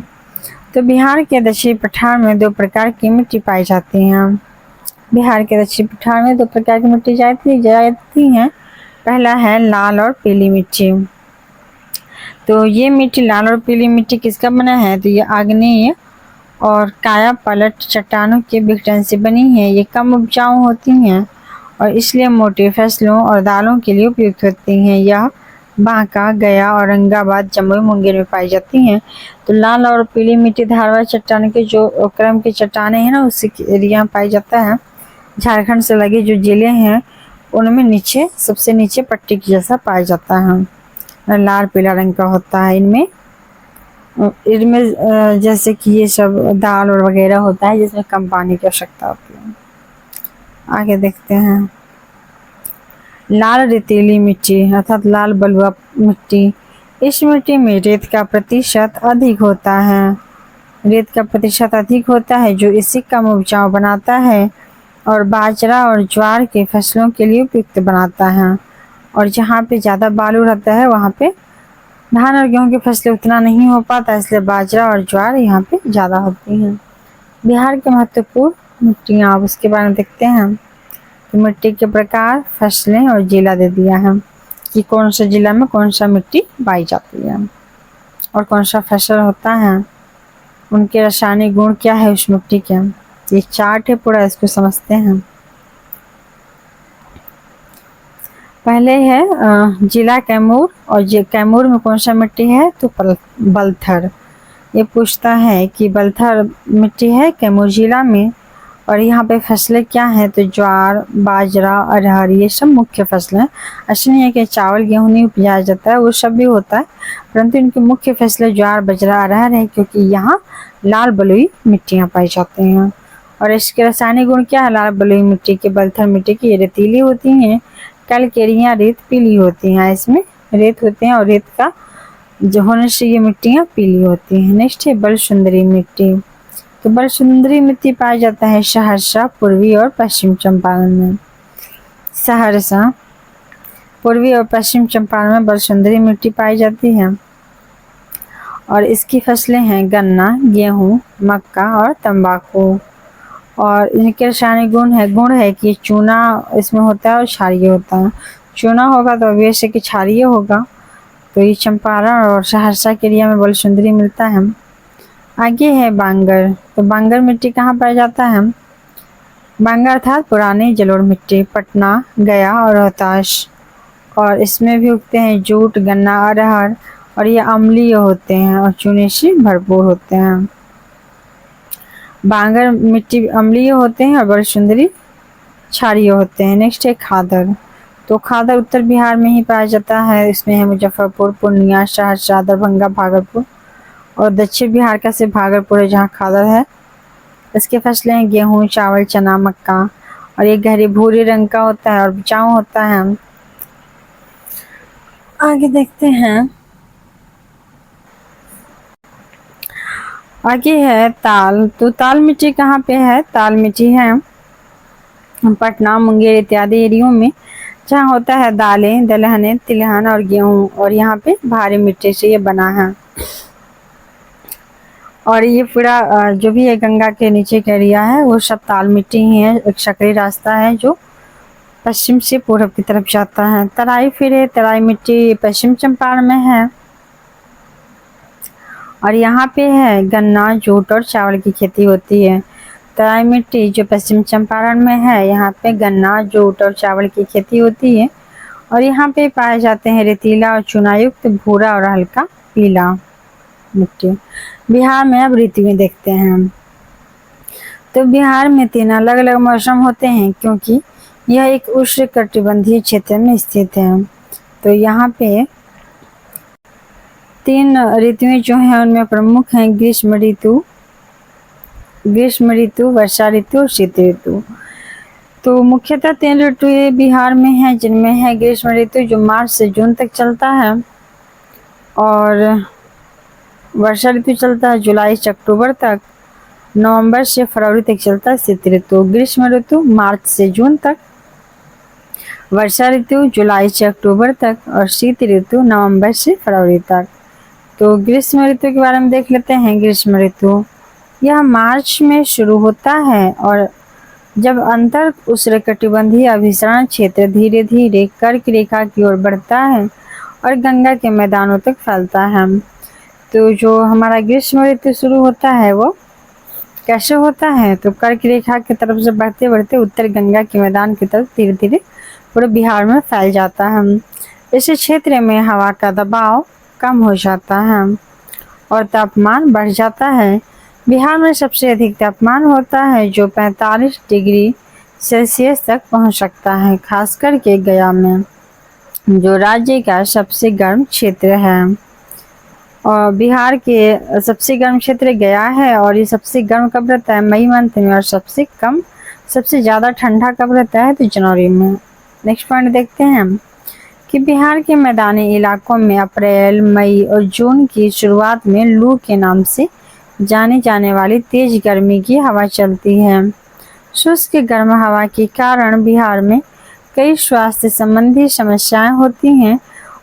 तो बिहार के दक्षिणी पठार में दो प्रकार की मिट्टी पाई जाती हैं। बिहार के दक्षिणी पठार में दो प्रकार की मिट्टी जाती हैं। पहला है लाल और पीली मिट्टी। तो ये मिट्टी लाल और पीली मिट्टी किसका बना है? तो ये आग्नेय और काया पलट चट्टानों के विघटन से बनी है। ये कम उपजाऊ होती हैं और इसलिए मोटे फसलों और दालों के लिए उपयुक्त होती हैं। यह बांका, गया, औरंगाबाद, जमुई, मुंगेर में पाई जाती हैं। तो लाल और पीली मिट्टी धारवाड़ चट्टान के जो क्रम की चट्टानें हैं ना, उसी एरिया में पाई जाता है। झारखंड से लगे जो जिले हैं उनमें नीचे सबसे नीचे पट्टी की जैसा पाया जाता है। लाल पीला रंग का होता है इनमें जैसे कि ये सब दाल और वगैरह होता है जिसमें कम पानी की आवश्यकता होती है। आगे देखते हैं लाल रेतीली मिट्टी अर्थात लाल बलुआ मिट्टी। इस मिट्टी में रेत का प्रतिशत अधिक होता है। रेत का प्रतिशत अधिक होता है जो इसे कम उपजाऊ बनाता है और बाजरा और ज्वार के फसलों के लिए उपयुक्त बनाता है। और जहाँ पे ज़्यादा बालू रहता है वहाँ पे धान और गेहूँ की फसलें उतना नहीं हो पाता, इसलिए बाजरा और ज्वार यहाँ पे ज़्यादा होती हैं। बिहार के महत्वपूर्ण मिट्टियाँ, अब उसके बारे में देखते हैं। तो मिट्टी के प्रकार, फसलें और जिला दे दिया है कि कौन सा जिला में कौन सा मिट्टी पाई जाती है और कौन सा फसल होता है, उनके रासायनिक गुण क्या है उस मिट्टी के। ये चार्ट है पूरा, इसको समझते हैं। पहले है जिला कैमूर, और कैमूर में कौन सा मिट्टी है? तो बलथर। ये पूछता है कि बलथर मिट्टी है कैमूर जिला में और यहाँ पे फसलें क्या हैं, तो ज्वार, बाजरा, अरहर, ये सब मुख्य फसलें हैं। ऐसा नहीं है कि चावल गेहूँ नहीं उपजाया जाता है, वो सब भी होता है, परंतु इनकी मुख्य फसलें ज्वार, बाजरा, अरहर है, क्योंकि यहाँ लाल बलुई मिट्टियाँ पाई जाती हैं। और इसके रासायनिक गुण क्या है लाल बलुई मिट्टी के? बलथल मिट्टी की, ये रेतीली होती हैं, कलकेरियाँ रेत पीली होती हैं, इसमें रेत होते हैं और रेत का जो होने से ये मिट्टियाँ पीली होती हैं। नेक्स्ट है बल सुंदरी मिट्टी। तो बल सुंदरी मिट्टी पाया जाता है सहरसा, पूर्वी और पश्चिम चंपारण में। सहरसा, पूर्वी और पश्चिम चंपारण में बल सुंदरी मिट्टी पाई जाती है और इसकी फसलें हैं गन्ना, गेहूँ, मक्का और तंबाकू। और इनके रासायनिक गुण है कि चूना इसमें होता है और क्षारीय होता है। चूना होगा तो ऑब्वियस है कि क्षारीय होगा, तो ये चंपारण और सहरसा के एरिया में बल सुंदरी मिलता है। आगे है बांगर। तो बांगर मिट्टी कहाँ पाया जाता है? बांगर अर्थात पुरानी जलोढ़ मिट्टी, पटना, गया और रोहतास। और इसमें भी उगते हैं जूट, गन्ना, अरहर, और ये अम्लीय होते हैं और चूने से भरपूर होते हैं। बांगर मिट्टी अम्लीय होते हैं और बल सुंदरी क्षारीय होते हैं। नेक्स्ट है खादर। तो खादर उत्तर बिहार में ही पाया जाता है, इसमें है मुजफ्फरपुर, पूर्णिया, सहरसा, दरभंगा, भागलपुर। और दक्षिण बिहार का सिर्फ भागलपुर है जहाँ खादर है। इसके फसलें हैं गेहूँ, चावल, चना, मक्का, और ये गहरे भूरे रंग का होता है और बिचाऊ होता है। आगे देखते हैं, आगे है ताल। तो ताल मिट्टी कहाँ पे है? ताल मिट्टी है पटना, मुंगेर इत्यादि एरियो में, जहाँ होता है दालें, दलहने, तिलहन और गेहूँ, और यहाँ पे भारी मिट्टी से ये बना है। और ये पूरा जो भी है गंगा के नीचे का एरिया है वो सब ताल मिट्टी ही है। एक सकरी रास्ता है जो पश्चिम से पूर्व की तरफ जाता है। तराई फिर है, तराई मिट्टी पश्चिम चंपारण में है और यहाँ पे है गन्ना, जूट और चावल की खेती होती है। तराई मिट्टी जो पश्चिम चंपारण में है, यहाँ पे गन्ना, जूट और चावल की खेती होती है और यहाँ पे पाए जाते हैं रेतीला और चुनायुक्त भूरा और हल्का पीला मिट्टी। बिहार में अब ऋतुएं देखते हैं। तो बिहार में 3 अलग अलग मौसम होते हैं क्योंकि यह एक उष्णकटिबंधीय क्षेत्र में स्थित है। तो यहाँ पे 3 ऋतुएं जो हैं उनमें प्रमुख हैं ग्रीष्म ऋतु, वर्षा ऋतु और शीत ऋतु। तो मुख्यतः 3 ऋतुएं बिहार में हैं, जिनमें है ग्रीष्म ऋतु जो मार्च से जून तक चलता है, और वर्षा ऋतु चलता है जुलाई से अक्टूबर तक, नवंबर से फरवरी तक चलता है शीत ऋतु। ग्रीष्म ऋतु मार्च से जून तक, वर्षा ऋतु जुलाई से अक्टूबर तक, और शीत ऋतु नवंबर से फरवरी तक। तो ग्रीष्म ऋतु के बारे में देख लेते हैं। ग्रीष्म ऋतु यह मार्च में शुरू होता है और जब अंतर उष्णकटिबंधीय अभिसरण क्षेत्र धीरे धीरे कर्क रेखा की ओर बढ़ता है और गंगा के मैदानों तक फैलता है। तो जो हमारा ग्रीष्म ऋतु शुरू होता है वो कैसे होता है? तो कर्क रेखा की तरफ से बढ़ते बढ़ते उत्तर गंगा के मैदान की तरफ धीरे धीरे पूरे बिहार में फैल जाता है। इस क्षेत्र में हवा का दबाव कम हो जाता है और तापमान बढ़ जाता है। बिहार में सबसे अधिक तापमान होता है जो 45 डिग्री सेल्सियस तक पहुंच सकता है, खास करके गया में, जो राज्य का सबसे गर्म क्षेत्र है। और बिहार के सबसे गर्म क्षेत्र गया है और ये सबसे गर्म कब रहता है? मई मंथ में। और सबसे ज़्यादा ठंडा कब रहता है? तो जनवरी में। नेक्स्ट पॉइंट देखते हैं कि बिहार के मैदानी इलाकों में अप्रैल, मई और जून की शुरुआत में लू के नाम से जाने जाने वाली तेज गर्मी की हवा चलती है। शुष्क गर्म हवा के कारण बिहार में कई स्वास्थ्य संबंधी समस्याएं होती हैं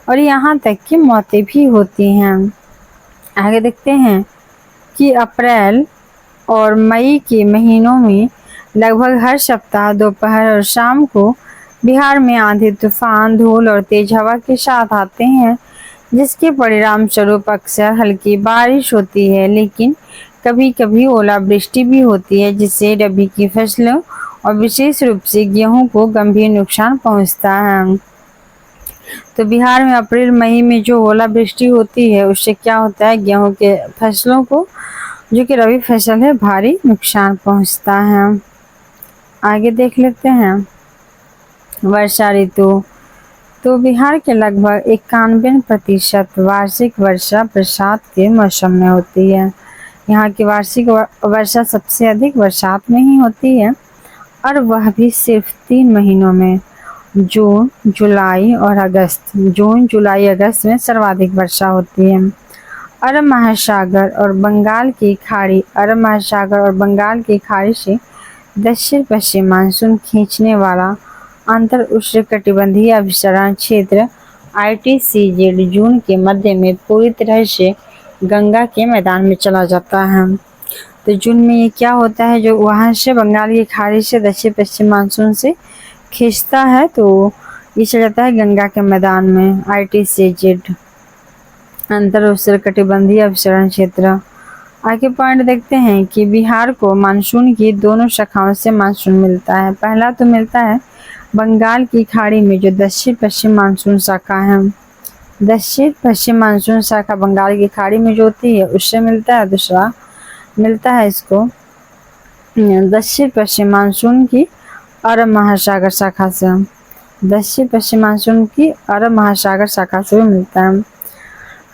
और यहाँ तक कि मौतें भी होती हैं। आगे देखते हैं कि अप्रैल और मई के महीनों में लगभग हर सप्ताह दोपहर और शाम को बिहार में आंधी, तूफान, धूल और तेज हवा के साथ आते हैं, जिसके परिणाम स्वरूप अक्सर हल्की बारिश होती है, लेकिन कभी कभी ओलावृष्टि भी होती है, जिससे रबी की फसलों और विशेष रूप से गेहूं को गंभीर नुकसान पहुंचता है। तो बिहार में अप्रैल मई में जो ओलावृष्टि होती है उससे क्या होता है? गेहूं के फसलों को, जो कि रबी फसल है, भारी नुकसान पहुंचता है। आगे देख लेते हैं वर्षा ऋतु। तो बिहार के लगभग 91% वार्षिक वर्षा बरसात के मौसम में होती है। यहाँ की वार्षिक वर्षा सबसे अधिक बरसात में ही होती है और वह भी सिर्फ 3 महीनों में, जून, जुलाई और अगस्त। जून, जुलाई, अगस्त में सर्वाधिक वर्षा होती है। अरब महासागर और बंगाल की खाड़ी अरब महासागर और बंगाल की खाड़ी से दक्षिण पश्चिम मानसून खींचने वाला अंतर उष्णकटिबंधीय अभिसरण क्षेत्र ITCZ जून के मध्य में पूरी तरह से गंगा के मैदान में चला जाता है। तो जून में ये क्या होता है, जो वहाँ से बंगाल की खाड़ी से दक्षिण पश्चिम मानसून से खींचता है, तो ये चला जाता है गंगा के मैदान में, ITCZ अंतर उष्णकटिबंधीय अभिसरण क्षेत्र। आगे पॉइंट देखते हैं कि बिहार को मानसून की दोनों शाखाओं से मानसून मिलता है। पहला तो मिलता है बंगाल की खाड़ी में, जो दक्षिण पश्चिम मानसून शाखा है। दक्षिण पश्चिम मानसून शाखा बंगाल की खाड़ी में जो होती है उससे मिलता है। दूसरा मिलता है इसको दक्षिण पश्चिम मानसून की अरब महासागर शाखा से। दक्षिण पश्चिम मानसून की अरब महासागर शाखा से भी मिलता है।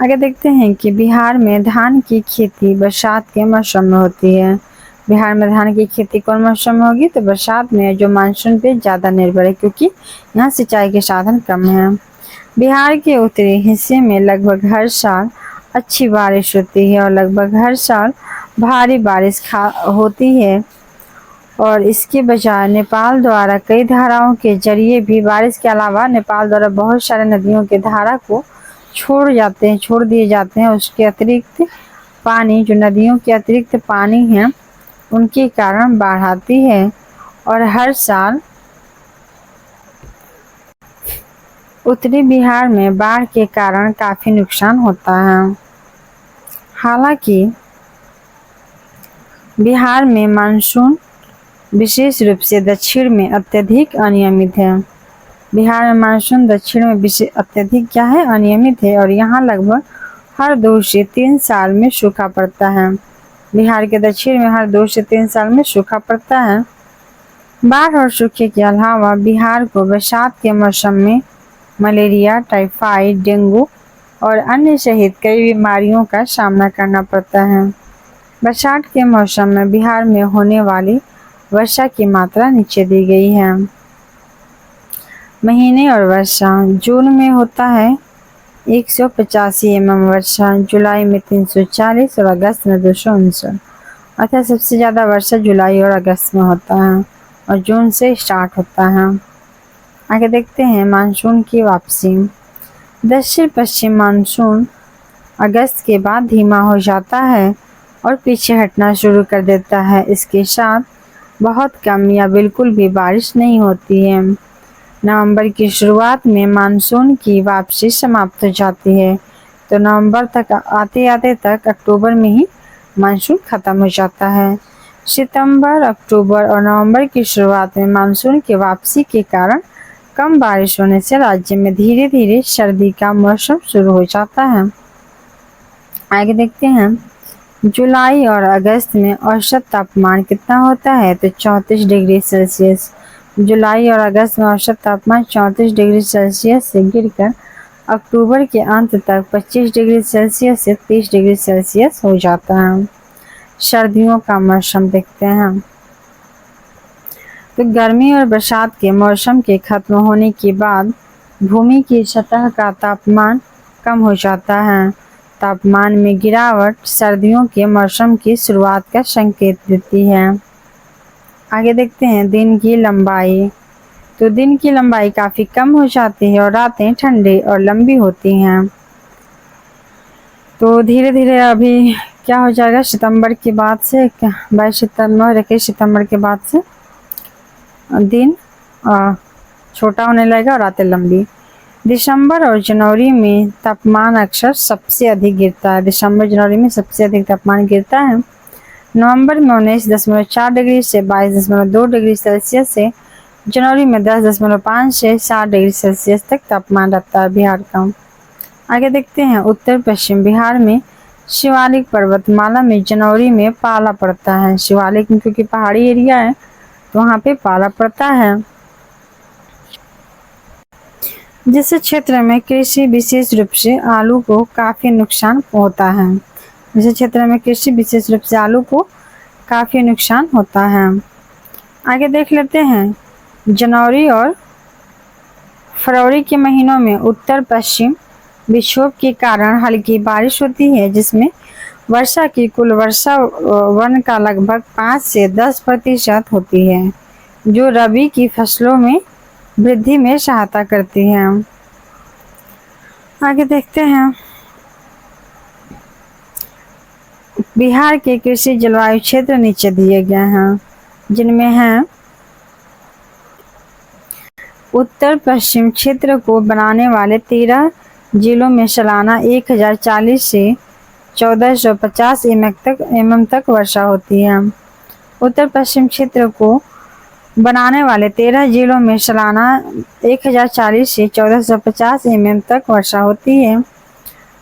आगे देखते हैं कि बिहार में धान की खेती बरसात के मौसम में होती है। बिहार में धान की खेती कौन मौसम में होगी, तो बरसात में, जो मानसून पे ज़्यादा निर्भर है क्योंकि यहाँ सिंचाई के साधन कम हैं। बिहार के उत्तरी हिस्से में लगभग हर साल अच्छी बारिश होती है और लगभग हर साल भारी बारिश होती है, और इसके बजाय नेपाल द्वारा कई धाराओं के जरिए भी बारिश के अलावा नेपाल द्वारा बहुत सारे नदियों के धारा को छोड़ दिए जाते हैं। उसके अतिरिक्त पानी, जो नदियों के अतिरिक्त पानी है, उनके कारण बाढ़ आती है और हर साल उत्तरी बिहार में बाढ़ के कारण काफ़ी नुकसान होता है। हालांकि बिहार में मानसून विशेष रूप से दक्षिण में अत्यधिक अनियमित है। बिहार में मानसून दक्षिण में अत्यधिक क्या है, अनियमित है, और यहाँ लगभग हर 2 से 3 साल में सूखा पड़ता है। बिहार के दक्षिण में हर 2 से 3 साल में सूखा पड़ता है। बाढ़ और सूखे के अलावा बिहार को बरसात के मौसम में मलेरिया, टाइफाइड, डेंगू और अन्य सहित कई बीमारियों का सामना करना पड़ता है। बरसात के मौसम में बिहार में होने वाली वर्षा की मात्रा नीचे दी गई है। महीने और वर्षा। जून में होता है 185 mm वर्षा, जुलाई में 340 और अगस्त में 259। अर्थात सबसे ज़्यादा वर्षा जुलाई और अगस्त में होता है और जून से स्टार्ट होता है। आगे देखते हैं मानसून की वापसी। दक्षिण पश्चिम मानसून अगस्त के बाद धीमा हो जाता है और पीछे हटना शुरू कर देता है। इसके साथ बहुत कम या बिल्कुल भी बारिश नहीं होती है। नवंबर की शुरुआत में मानसून की वापसी समाप्त हो जाती है, तो नवंबर तक आते आते तक अक्टूबर में ही मानसून खत्म हो जाता है। सितंबर, अक्टूबर और नवंबर की शुरुआत में मानसून की वापसी के कारण कम बारिश होने से राज्य में धीरे धीरे सर्दी का मौसम शुरू हो जाता है। आगे देखते हैं जुलाई और अगस्त में औसत तापमान कितना होता है, तो 34 डिग्री सेल्सियस। जुलाई और अगस्त में औसत तापमान 34 डिग्री सेल्सियस से गिरकर अक्टूबर के अंत तक 25 डिग्री सेल्सियस से 30 डिग्री सेल्सियस हो जाता है। सर्दियों का मौसम देखते हैं, तो गर्मी और बरसात के मौसम के खत्म होने के बाद भूमि की सतह का तापमान कम हो जाता है। तापमान में गिरावट सर्दियों के मौसम की शुरुआत का संकेत देती है। आगे देखते हैं दिन की लंबाई। तो दिन की लंबाई काफ़ी कम हो जाती है और रातें ठंडी और लंबी होती हैं। तो धीरे धीरे अभी क्या हो जाएगा, सितंबर के बाद से 22 सितंबर 21 सितंबर के बाद से दिन छोटा होने लगेगा और रातें लंबी। दिसंबर और जनवरी में तापमान अक्सर सबसे अधिक गिरता है। दिसंबर जनवरी में सबसे अधिक तापमान गिरता है। नवंबर में 19.4 डिग्री से 22.2 डिग्री सेल्सियस से जनवरी में 10.5 से 7 डिग्री सेल्सियस तक तापमान रहता है बिहार का। आगे देखते हैं उत्तर पश्चिम बिहार में शिवालिक पर्वतमाला में जनवरी में पाला पड़ता है। शिवालिक में क्योंकि पहाड़ी एरिया है तो वहाँ पे पाला पड़ता है। जिस क्षेत्र में कृषि विशेष रूप से आलू को काफ़ी नुकसान होता है, जिस क्षेत्र में कृषि विशेष रूप से आलू को काफ़ी नुकसान होता है। आगे देख लेते हैं, जनवरी और फरवरी के महीनों में उत्तर पश्चिम विक्षोभ के कारण हल्की बारिश होती है, जिसमें वर्षा की कुल वर्षा वन का लगभग 5 से 10% होती है, जो रबी की फसलों में वृद्धि में सहायता करती है। आगे देखते हैं, बिहार के कृषि जलवायु क्षेत्र नीचे दिए गए हैं, जिनमें हैं उत्तर पश्चिम क्षेत्र को बनाने वाले 13 जिलों में सालाना 1040 से 1450 एम तक वर्षा होती है। उत्तर पश्चिम क्षेत्र को बनाने वाले 13 जिलों में सालाना 1040 से 1450 एम तक वर्षा होती है।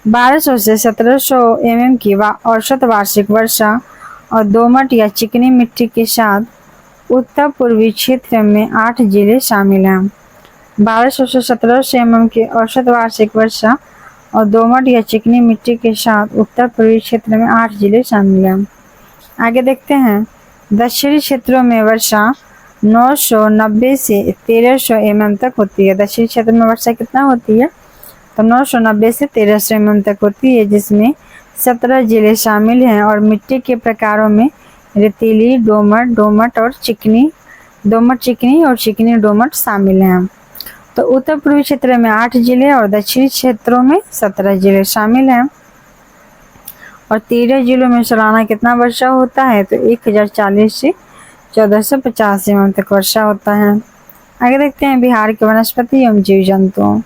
1200 से 1700 एम की औसत वार्षिक वर्षा और दोमट या चिकनी मिट्टी के साथ उत्तर पूर्वी क्षेत्र में 8 जिले शामिल हैं। 1200 से 1700 एम की औसत वार्षिक वर्षा और दोमट या चिकनी मिट्टी के साथ उत्तर पूर्वी क्षेत्र में 8 जिले शामिल हैं। आगे देखते हैं, दक्षिणी क्षेत्रों में वर्षा 990 से 1300 एम तक होती है। दक्षिणी क्षेत्र में वर्षा कितना होती है? तो 990 से 1300 एम तक होती है, जिसमें 17 जिले शामिल हैं और मिट्टी के प्रकारों में रेतीली, दोमट और चिकनी, चिकनी दोमट शामिल हैं। तो उत्तर पूर्वी क्षेत्र में 8 जिले और दक्षिणी क्षेत्रों में 17 जिले शामिल हैं और 13 जिलों में सालाना कितना वर्षा होता है? तो 1040 से 1450 एम तक वर्षा होता है। आगे देखते हैं, बिहार के वनस्पति एवं जीव जंतु।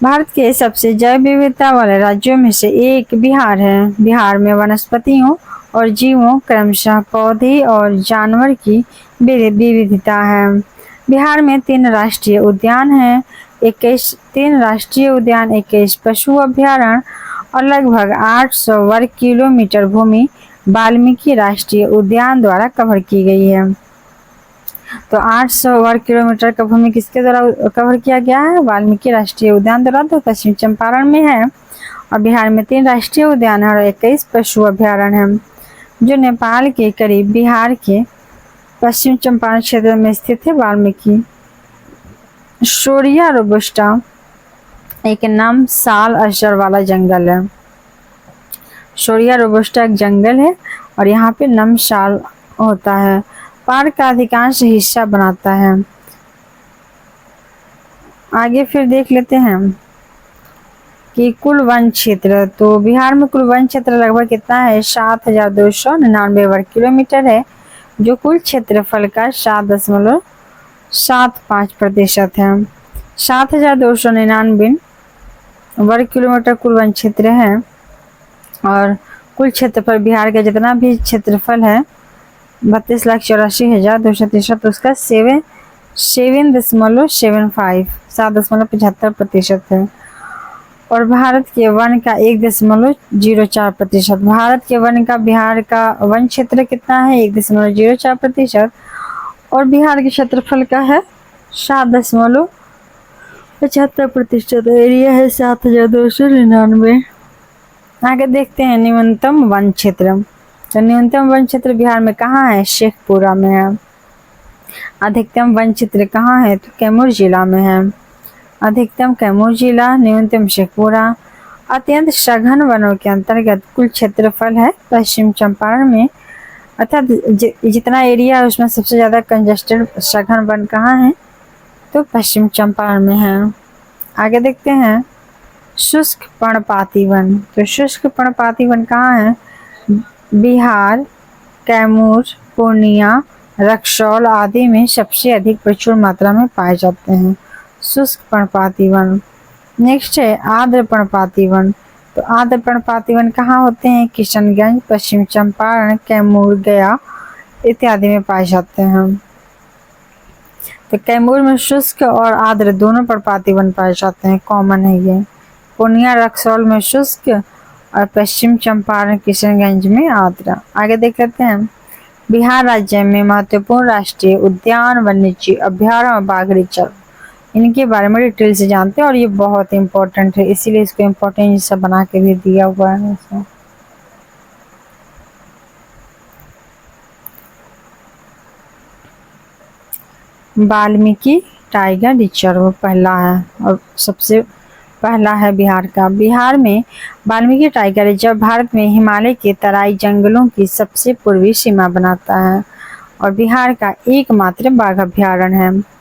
भारत के सबसे जैव विविधता वाले राज्यों में से एक बिहार है। बिहार में वनस्पतियों और जीवों, क्रमशः पौधे और जानवर की विविधता है। बिहार में 3 राष्ट्रीय उद्यान हैं, 21 पशु अभ्यारण्य और लगभग 800 वर्ग किलोमीटर भूमि वाल्मीकि राष्ट्रीय उद्यान द्वारा कवर की गई है। तो 800 वर्ग किलोमीटर का भूमि किसके द्वारा कवर किया गया है? वाल्मीकि राष्ट्रीय उद्यान द्वारा। तो पश्चिम चंपारण में है और बिहार में 3 राष्ट्रीय उद्यान है और 21 पशु अभ्यारण्य है, जो नेपाल के करीब बिहार के पश्चिम चंपारण क्षेत्र में स्थित है। वाल्मीकि शोरिया रोबस्टा एक नम साल असर वाला जंगल है। शोरिया रोबस्टा एक जंगल है और यहाँ पे नम साल होता है, पार्क का अधिकांश हिस्सा बनाता है। आगे फिर देख लेते हैं कि कुल वन क्षेत्र। तो बिहार में कुल वन क्षेत्र लगभग कितना है? 7299 वर्ग किलोमीटर है, जो कुल क्षेत्रफल का 7.75% है। 7299 वर्ग किलोमीटर कुल वन क्षेत्र है और कुल क्षेत्रफल बिहार का जितना भी क्षेत्रफल है 32,84,263, तो उसका 7.75% है। और भारत के वन का 1.04%। भारत के वन का बिहार का वन क्षेत्र कितना है? 1.04% और बिहार के क्षेत्रफल का है 7.75%। एरिया है 7,299। आगे देखते हैं न्यूनतम वन क्षेत्र। तो न्यूनतम वन क्षेत्र बिहार में कहाँ है? शेखपुरा में है। अधिकतम वन क्षेत्र कहाँ है? तो कैमूर जिला में है। अधिकतम कैमूर जिला, न्यूनतम शेखपुरा। अत्यंत सघन वनों के अंतर्गत कुल क्षेत्रफल है पश्चिम चंपारण में, अर्थात जितना एरिया है उसमें सबसे ज़्यादा कंजेस्टेड सघन वन कहाँ है? तो पश्चिम चंपारण में है। आगे देखते हैं शुष्क पर्णपाती वन। तो शुष्क पर्णपाती वन कहाँ है? बिहार, कैमूर, पूर्णिया, रक्सौल आदि में सबसे अधिक प्रचुर मात्रा में पाए जाते हैं शुष्क पर्णपाती वन। नेक्स्ट है आर्द्र पर्णपाती वन। तो आर्द्र पर्णपाती वन कहाँ होते हैं? किशनगंज, पश्चिम चंपारण, कैमूर, गया इत्यादि में पाए जाते हैं। तो कैमूर में शुष्क और आर्द्र दोनों पर्णपाती वन पाए जाते हैं, कॉमन है ये। पूर्णिया, रक्सौल में शुष्क और पश्चिम चंपारण, किशनगंज में आर्द्र। आगे देख लेते हैं बिहार राज्य में महत्वपूर्ण राष्ट्रीय उद्यान, वन्यजीव अभ्यारण्य और बाघ रिजर्व, इनके बारे में डिटेल से जानते हैं और ये बहुत इंपॉर्टेंट है, इसीलिए इसको इम्पोर्टेंट सब बना के भी दिया हुआ है इसमें। वाल्मीकि टाइगर रिजर्व पहला है और सबसे पहला है बिहार का। बिहार में वाल्मीकि टाइगर रिजर्व भारत में हिमालय के तराई जंगलों की सबसे पूर्वी सीमा बनाता है और बिहार का एकमात्र बाघ अभ्यारण्य है।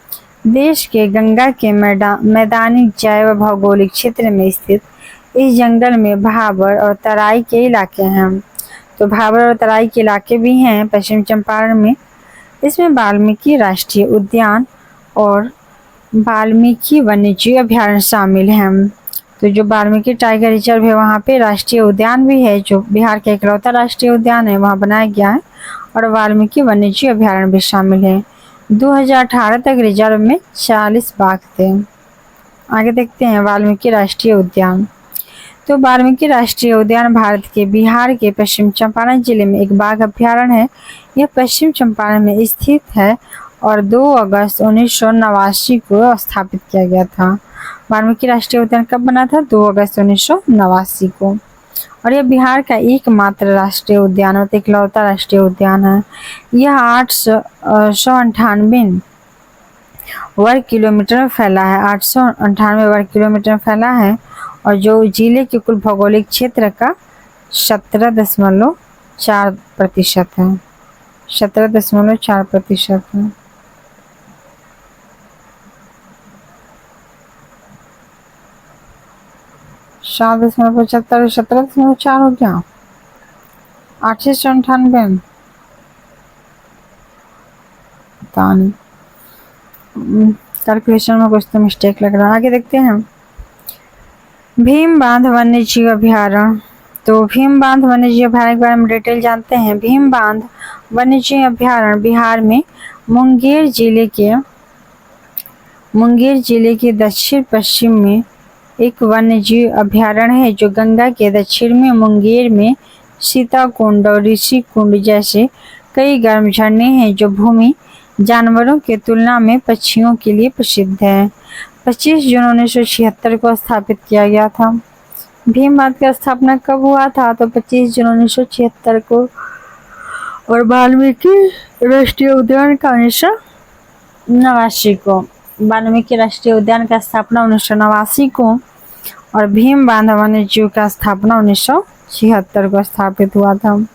देश के गंगा के मैदानी जैव भौगोलिक क्षेत्र में स्थित इस जंगल में भाबर और तराई के इलाके हैं। तो भाबर और तराई के इलाके भी हैं पश्चिम चंपारण में। इसमें वाल्मीकि राष्ट्रीय उद्यान और वाल्मीकि वन्यजीव अभ्यारण्य शामिल हैं। तो जो वाल्मीकि टाइगर रिजर्व है वहाँ पे राष्ट्रीय उद्यान भी है, जो बिहार का इकलौता राष्ट्रीय उद्यान है, वहाँ बनाया गया है और वाल्मीकि वन्यजीव अभ्यारण्य भी शामिल है। 2018 तक रिजर्व में 40 बाघ थे। आगे देखते हैं वाल्मीकि राष्ट्रीय उद्यान। तो वाल्मीकि राष्ट्रीय उद्यान भारत के बिहार के पश्चिम चंपारण जिले में एक बाघ अभ्यारण्य है। यह पश्चिम चंपारण में स्थित है और 2 अगस्त 1989 को स्थापित किया गया था। वाल्मीकि राष्ट्रीय उद्यान कब बना था? 2 अगस्त 1989 को। और यह बिहार का एकमात्र राष्ट्रीय उद्यान और इकलौता राष्ट्रीय उद्यान है। यह 898 वर्ग किलोमीटर में फैला है, 898 वर्ग किलोमीटर में फैला है और जो जिले के कुल भौगोलिक क्षेत्र का 17.4% है, 17.4% है। 7.75 17.4 हो गया, 898 पता नहीं, कैलकुलेशन में कुछ तो मिस्टेक लग रहा है। आगे देखते हैं भीम बांध वन्यजीव अभ्यारण्य। तो भीम बांध वन्यजीव अभ्यारण्य के बारे में डिटेल जानते हैं। भीम बांध वन्यजीव अभ्यारण्य बिहार में मुंगेर जिले के दक्षिण पश्चिम में एक वन्यजीव अभ्यारण्य है जो गंगा के दक्षिण में मुंगेर में सीताकुंड और ऋषि कुंड जैसे कई गर्म झरने हैं जो भूमि जानवरों के तुलना में पक्षियों के लिए प्रसिद्ध है। 25 जून 1976 को स्थापित किया गया था। भीम बांध की स्थापना कब हुआ था? तो 25 जून 1976 को। और वाल्मीकि राष्ट्रीय उद्यान का 1989 को। वाल्मीकि राष्ट्रीय उद्यान का स्थापना 1989 को और भीम बांध वन्यजीव का स्थापना 1976 को स्थापित हुआ था।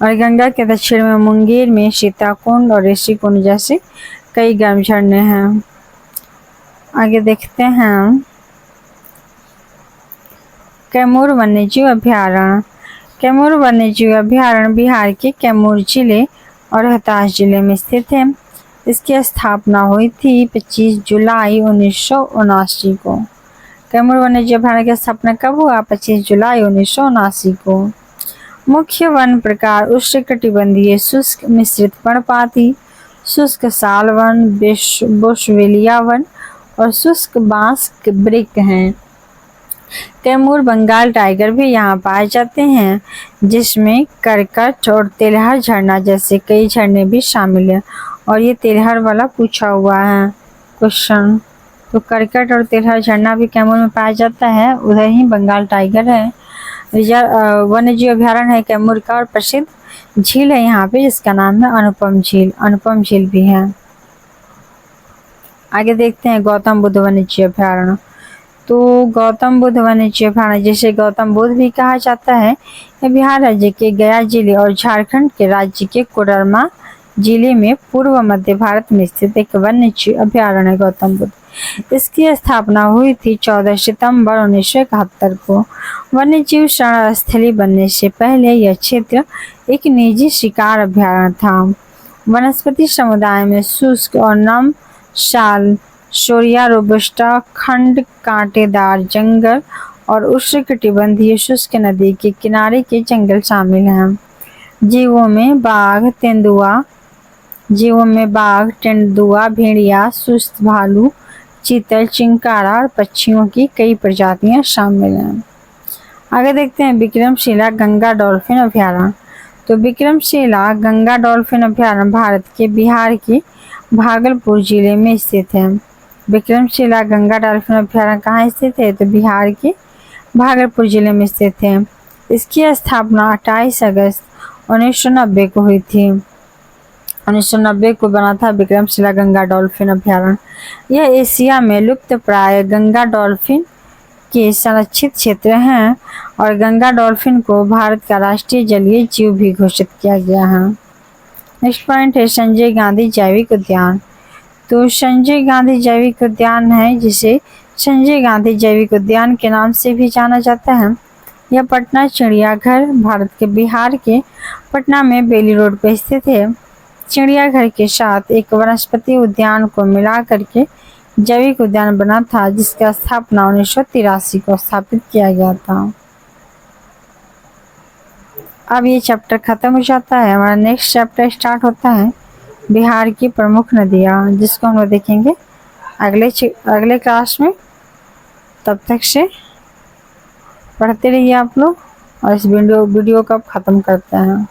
और गंगा के दक्षिण में मुंगेर में सीताकुंड और ऋषि कुंड जैसे कई गर्म झरने हैं। आगे देखते हैं कैमूर वन्यजीव अभ्यारण्य। कैमूर वन्यजीव अभ्यारण्य बिहार के कैमूर जिले और रोहतास जिले में स्थित है। इसकी स्थापना हुई थी 25 जुलाई 1979 को। कैमूर वन्यजीव अभ्यारण्य की स्थापना कब हुआ? 25 जुलाई 1979 को। मुख्य वन प्रकार उष्णकटिबंधीय शुष्क मिश्रित पर्णपाती, शुष्क साल वन, बोस्वेलिया वन और शुष्क बांस वृक्ष हैं। कैमूर बंगाल टाइगर भी यहाँ पाए जाते हैं जिसमें करकट और तेलहर झरना जैसे कई झरने भी शामिल हैं। और ये तेलहर वाला पूछा हुआ है क्वेश्चन। तो करकट और तेलहर झरना भी कैमूर में पाया जाता है, उधर ही बंगाल टाइगर है। वन्यजीव अभ्यारण्य है कैमूर का और प्रसिद्ध झील है यहाँ पे जिसका नाम है अनुपम झील। अनुपम झील भी है। आगे देखते हैं गौतम बुद्ध वन्यजीव अभ्यारण्य। तो गौतम बुद्ध वन्यजीव अभ्यारण्य जिसे गौतम बुद्ध भी कहा जाता है, यह बिहार राज्य के गया जिले और झारखंड के राज्य के कोडरमा जिले में पूर्व मध्य भारत में स्थित एक वन्यजीव अभ्यारण्य है गौतम बुद्ध। इसकी स्थापना हुई थी 14 सितंबर 1971 को। वन्यजीव शरण बनने से पहले यह क्षेत्र एक निजी शिकार अभ्यारण्य था। वनस्पति समुदाय में शुष्क और नम शाल, शोरिया रोबस्टा, खंड कांटेदार जंगल और उष्णकटिबंधीय शुष्क नदी के किनारे के जंगल शामिल हैं। जीवों में बाघ, तेंदुआ, भेड़िया, सुस्त भालू, चीतल, चिंकारा और पक्षियों की कई प्रजातियां शामिल हैं। आगे देखते हैं विक्रमशिला गंगा डॉल्फिन अभ्यारण्य। तो तो विक्रमशिला गंगा डॉल्फिन अभयारण्य भारत के बिहार के भागलपुर जिले में स्थित है। विक्रमशिला गंगा डॉल्फिन अभयारण्य कहाँ स्थित है? तो बिहार के भागलपुर जिले में स्थित है। इसकी स्थापना 28 अगस्त 1990 को हुई थी। 1990 को बना था विक्रमशिला गंगा डॉल्फिन अभयारण्य। यह एशिया में लुप्त प्राय गंगा डॉल्फिन के संरक्षित क्षेत्र हैं और गंगा डॉल्फिन को भारत का राष्ट्रीय जलीय जीव भी घोषित किया गया है। नेक्स्ट पॉइंट है संजय गांधी जैविक उद्यान। तो संजय गांधी जैविक उद्यान है जिसे संजय गांधी जैविक उद्यान के नाम से भी जाना जाता है। यह पटना चिड़ियाघर भारत के बिहार के पटना में बेली रोड पर स्थित है। चिड़ियाघर के साथ एक वनस्पति उद्यान को मिला करके जैविक उद्यान बना था, जिसकी स्थापना 1983 को स्थापित किया गया था। अब ये चैप्टर खत्म हो जाता है। हमारा नेक्स्ट चैप्टर स्टार्ट होता है बिहार की प्रमुख नदियाँ, जिसको हम लोग देखेंगे अगले क्लास में। तब तक से पढ़ते रहिए आप लोग और इस वीडियो को अब खत्म करते हैं।